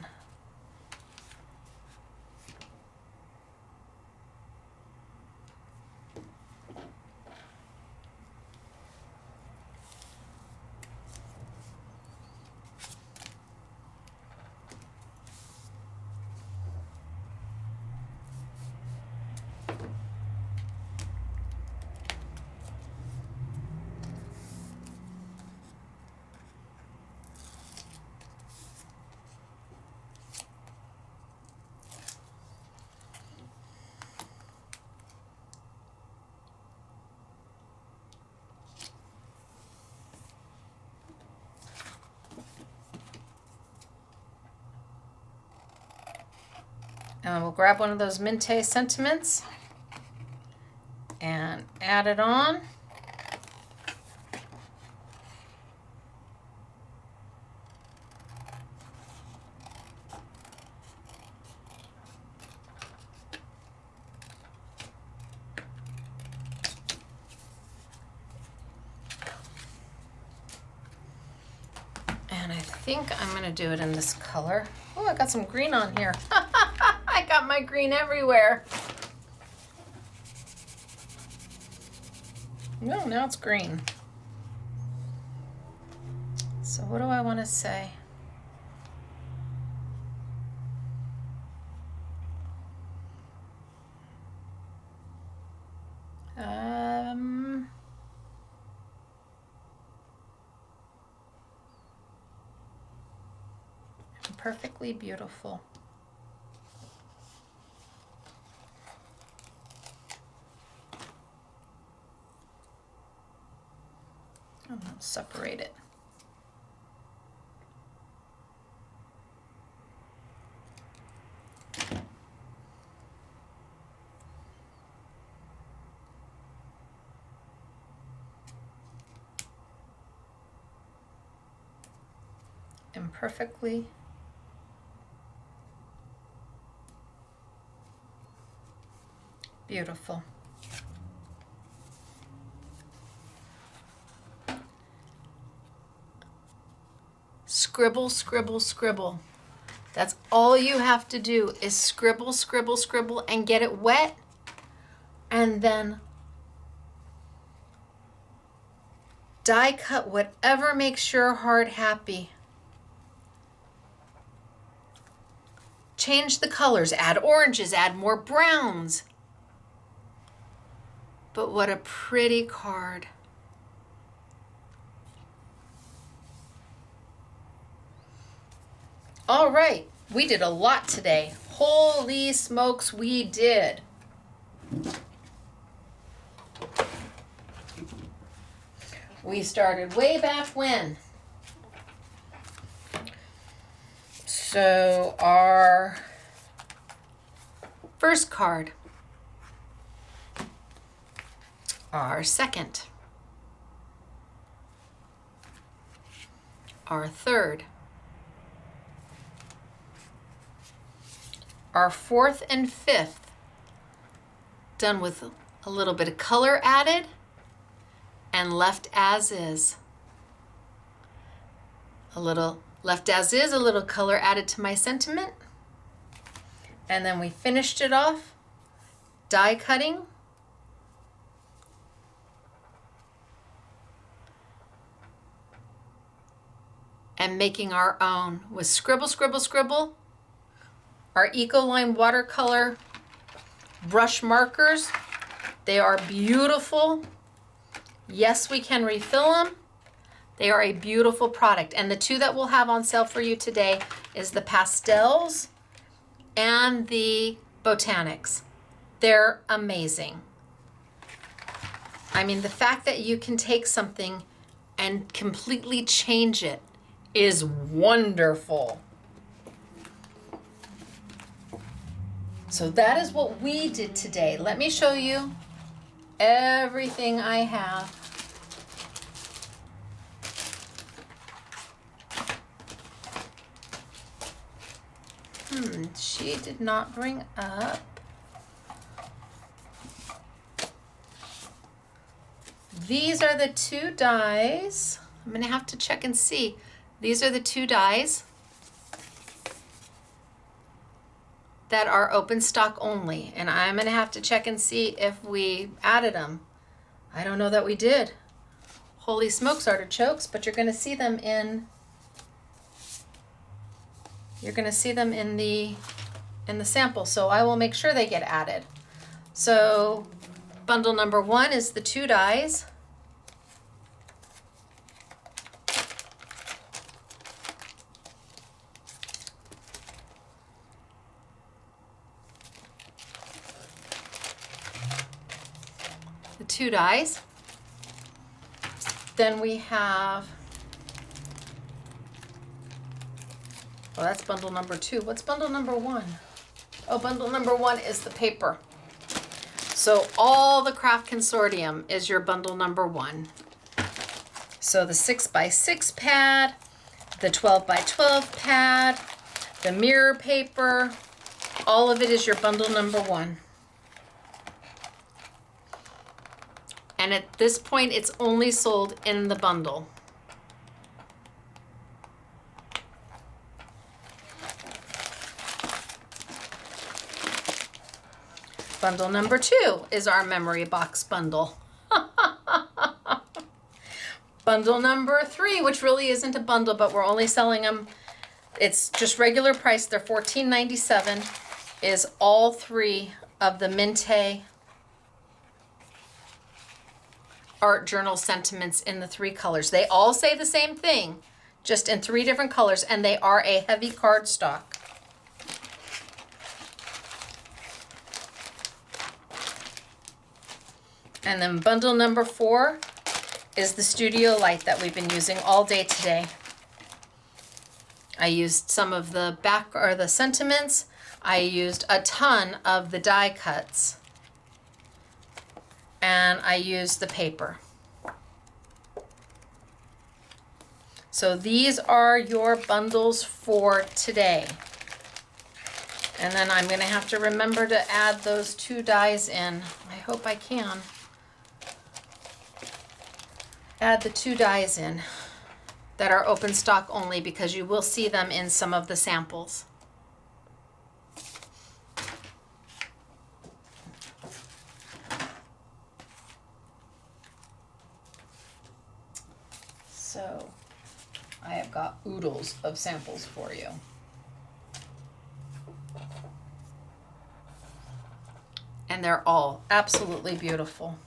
And we'll grab one of those Mintay sentiments and add it on. And I think I'm going to do it in this color. Oh, I got some green on here. I got my green everywhere. No, now it's green. So what do I want to say? Perfectly beautiful. I'm going to separate it. Imperfectly. Beautiful. Scribble, scribble, scribble. That's all you have to do is scribble, scribble, scribble and get it wet. And then die cut whatever makes your heart happy. Change the colors, add oranges, add more browns. But what a pretty card. All right, we did a lot today. Holy smokes, we did. We started way back when. So our first card, our second, our third, our fourth and fifth, done with a little bit of color added and left as is. A little left as is, a little color added to my sentiment. And then we finished it off, die cutting. And making our own with Scribble, Scribble, Scribble, our Ecoline watercolor brush markers. They are beautiful. Yes, we can refill them. They are a beautiful product. And the two that we'll have on sale for you today is the pastels and the botanics. They're amazing. I mean, the fact that you can take something and completely change it is wonderful. So that is what we did today. Let me show you everything I have. She did not bring up. These are the 2 dies. I'm gonna have to check and see. These are the 2 dies that are open stock only, and I'm gonna have to check and see if we added them. I don't know that we did. Holy smokes, artichokes, but you're gonna see them in the sample, so I will make sure they get added. So bundle number 1 is the 2 dies. The 2 dies. Then we have, well, that's bundle number 2. What's bundle number 1? Oh, bundle number 1 is the paper. So all the Craft Consortium is your bundle number 1. So the 6x6 pad, the 12x12 pad, the mirror paper, all of it is your bundle number 1. And at this point, it's only sold in the bundle. Bundle number 2 is our memory box bundle. Bundle number 3, which really isn't a bundle, but we're only selling them, it's just regular price, they're $14.97, is all 3 of the Mintay Art Journal Sentiments in the 3 colors. They all say the same thing, just in 3 different colors, and they are a heavy cardstock. And then bundle number 4 is the Studio Light that we've been using all day today. I used some of the the sentiments. I used a ton of the die cuts. And I used the paper. So these are your bundles for today. And then I'm gonna have to remember to add those 2 dies in. I hope I can. Add the 2 dies in that are open stock only, because you will see them in some of the samples. So I have got oodles of samples for you. And they're all absolutely beautiful.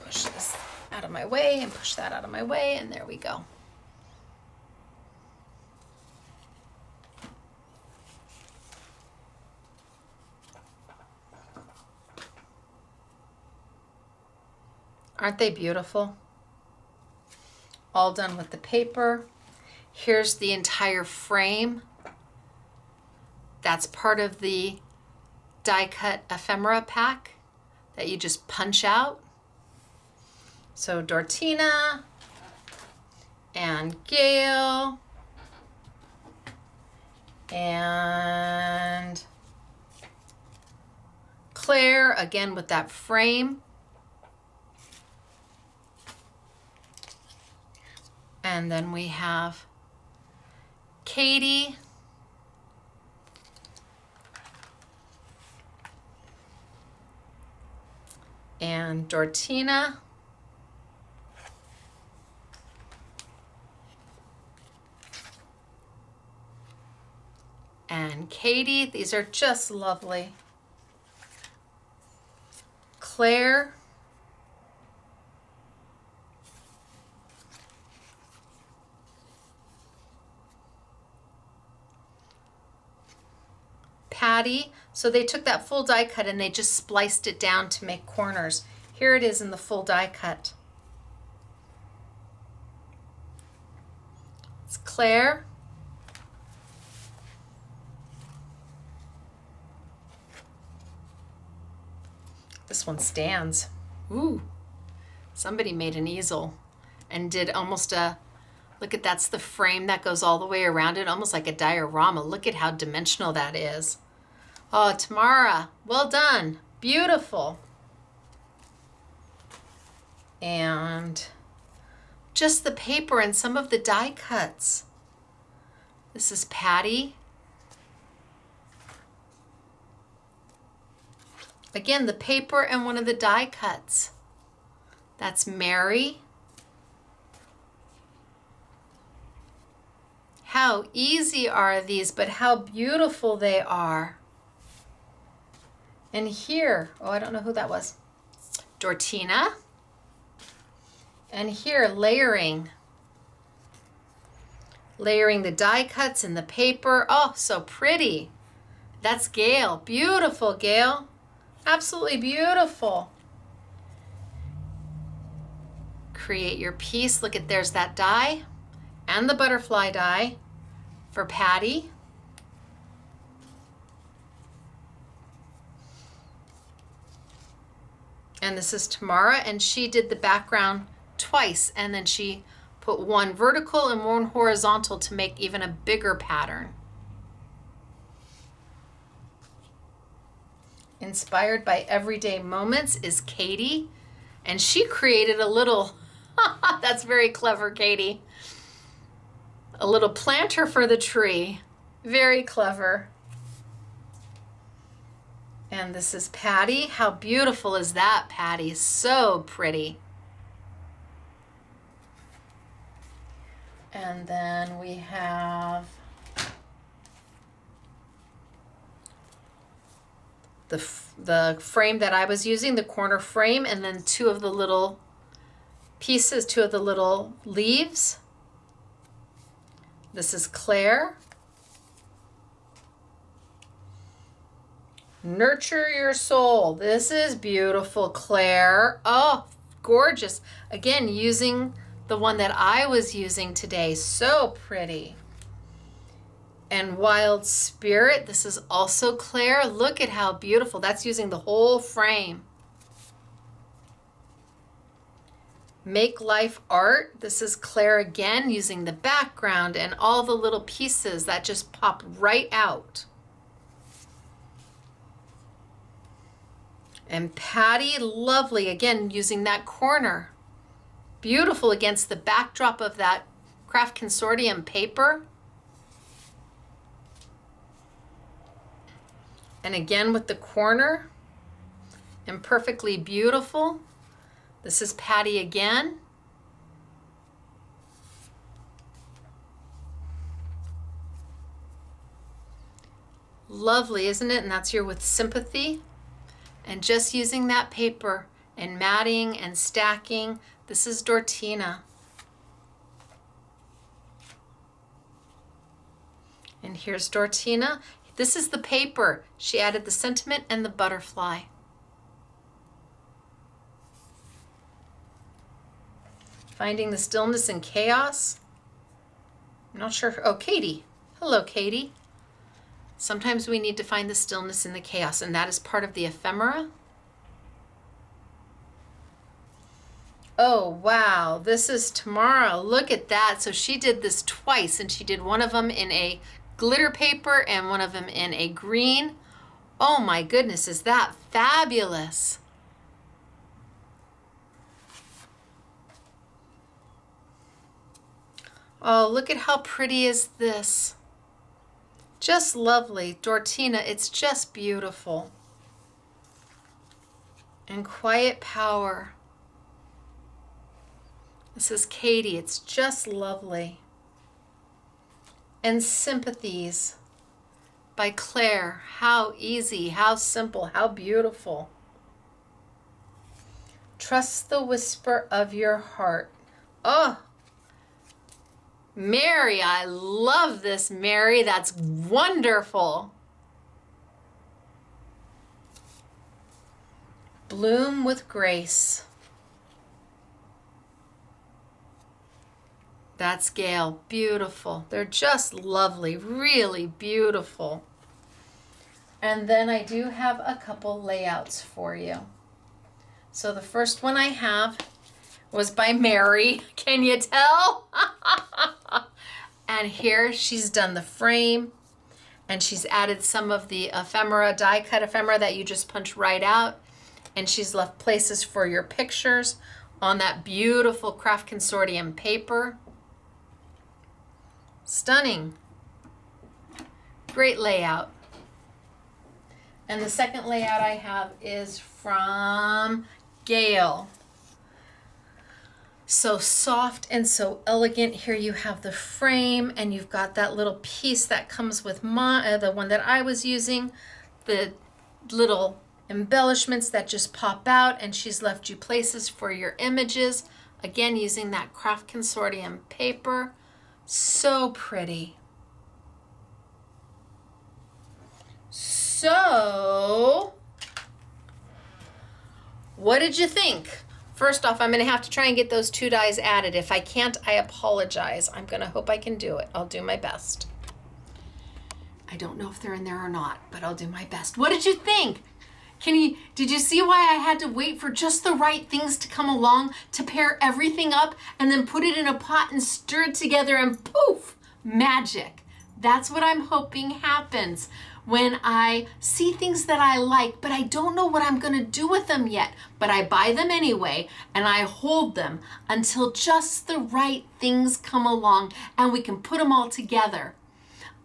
Push this out of my way and push that out of my way, and there we go. Aren't they beautiful? All done with the paper. Here's the entire frame. That's part of the die cut ephemera pack that you just punch out. So Dortina and Gail and Claire, again with that frame. And then we have Katie and Dortina and Katie. These are just lovely. Claire Patty. So they took that full die cut and they just spliced it down to make corners. Here it is in the full die cut. It's Claire. This one stands. Ooh, somebody made an easel and did almost a Look at, that's the frame that goes all the way around it, almost like a diorama. Look at how dimensional that is. Oh, Tamara, well done. Beautiful. And just the paper and some of the die cuts. This is Patty. Again, the paper and one of the die cuts. That's Mary. How easy are these, but how beautiful they are. And here, oh, I don't know who that was. Dortina. And here, layering. Layering the die cuts and the paper. Oh, so pretty. That's Gail. Beautiful, Gail. Absolutely beautiful. Create your piece. Look at, there's that die and the butterfly die for Patty. And this is Tamara, and she did the background twice, and then she put one vertical and one horizontal to make even a bigger pattern. Inspired by Everyday Moments is Katie, and she created a little, that's very clever, Katie, a little planter for the tree. Very clever. And this is Patty. How beautiful is that, Patty? So pretty. And then we have the frame that I was using, the corner frame, and then two of the little pieces, two of the little leaves. This is Claire. Nurture your soul. This is beautiful, Claire. Oh, gorgeous. Again, using the one that I was using today. So pretty. And Wild Spirit. This is also Claire. Look at how beautiful. That's using the whole frame. Make Life Art. This is Claire again, using the background and all the little pieces that just pop right out. And Patty, lovely, again, using that corner. Beautiful against the backdrop of that Craft Consortium paper. And again with the corner. And perfectly beautiful. This is Patty again. Lovely, isn't it? And that's here with Sympathy. And just using that paper and matting and stacking. This is Dortina. And here's Dortina. This is the paper. She added the sentiment and the butterfly. Finding the stillness in chaos. I'm not sure. Oh, Katie. Hello, Katie. Sometimes we need to find the stillness in the chaos, and that is part of the ephemera. Oh, wow. This is Tamara. Look at that. So she did this twice, and she did one of them in a glitter paper and one of them in a green. Oh my goodness, is that fabulous? Oh, look at how pretty is this. Just lovely. Dortina, it's just beautiful. And Quiet Power. This is Katie. It's just lovely. And Sympathies by Claire. How easy, how simple, how beautiful. Trust the whisper of your heart. Oh, Mary, I love this, Mary. That's wonderful. Bloom with Grace. That's Gail. Beautiful. They're just lovely, really beautiful. And then I do have a couple layouts for you. So the first one I have, was by Mary. Can you tell? And here she's done the frame, and she's added some of the ephemera, die cut ephemera that you just punch right out. And she's left places for your pictures on that beautiful Craft Consortium paper. Stunning. Great layout. And the second layout I have is from Gail. So soft and so elegant. Here you have the frame, and you've got that little piece that comes with the one that I was using, the little embellishments that just pop out, and she's left you places for your images. Again, using that Craft Consortium paper. So pretty. So, what did you think? First off, I'm going to have to try and get those 2 dies added. If I can't, I apologize. I'm going to hope I can do it. I'll do my best. I don't know if they're in there or not, but I'll do my best. What did you think? Did you see why I had to wait for just the right things to come along to pair everything up and then put it in a pot and stir it together and poof, magic. That's what I'm hoping happens when I see things that I like, but I don't know what I'm gonna do with them yet, but I buy them anyway and I hold them until just the right things come along and we can put them all together.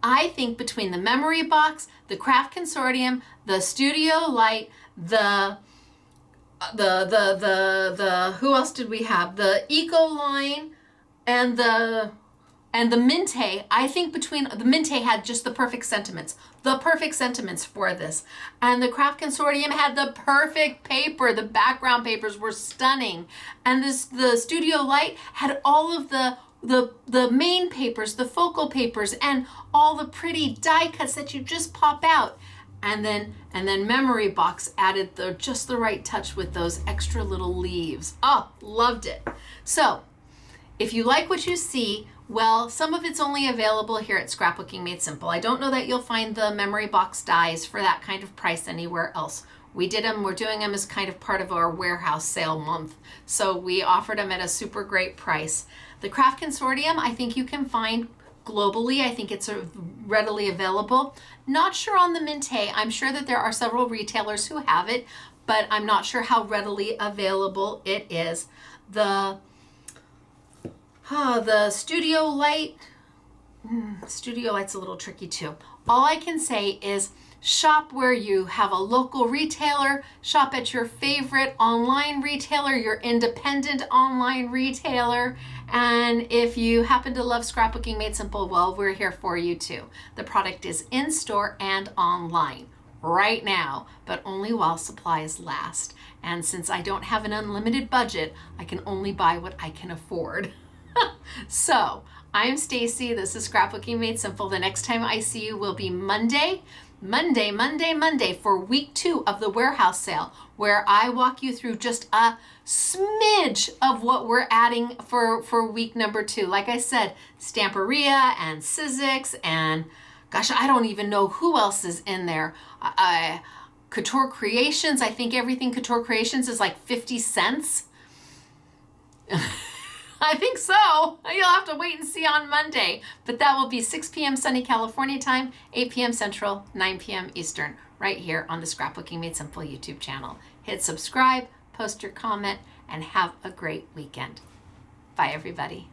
I think between the memory box, the Craft Consortium, the Studio Light, the who else did we have? The Ecoline and the Mintay. I think between the Mintay had just the perfect sentiments for this. And the Craft Consortium had the perfect paper. The background papers were stunning. And the Studio Light had all of the main papers, the focal papers, and all the pretty die cuts that you just pop out. And then Memory Box added just the right touch with those extra little leaves. Oh, loved it. So, if you like what you see, well, some of it's only available here at Scrapbooking Made Simple. I don't know that you'll find the Memory Box dies for that kind of price anywhere else. We're doing them as kind of part of our warehouse sale month. So we offered them at a super great price. The Craft Consortium, I think you can find globally. I think it's readily available. Not sure on the Mintay. I'm sure that there are several retailers who have it, but I'm not sure how readily available it is. The Studio Light, Studio Light's a little tricky too. All I can say is shop where you have a local retailer, shop at your favorite online retailer, your independent online retailer, and if you happen to love Scrapbooking Made Simple, well, we're here for you too. The product is in store and online right now, but only while supplies last. And since I don't have an unlimited budget, I can only buy what I can afford. So, I'm Stacey. This is Scrapbooking Made Simple. The next time I see you will be Monday for week 2 of the warehouse sale, where I walk you through just a smidge of what we're adding for week number 2. Like I said, Stamperia and Sizzix and gosh, I don't even know who else is in there. Couture Creations. I think everything Couture Creations is like 50 cents. I think so. You'll have to wait and see on Monday. But that will be 6 p.m. sunny California time, 8 p.m. Central, 9 p.m. Eastern, right here on the Scrapbooking Made Simple YouTube channel. Hit subscribe, post your comment, and have a great weekend. Bye, everybody.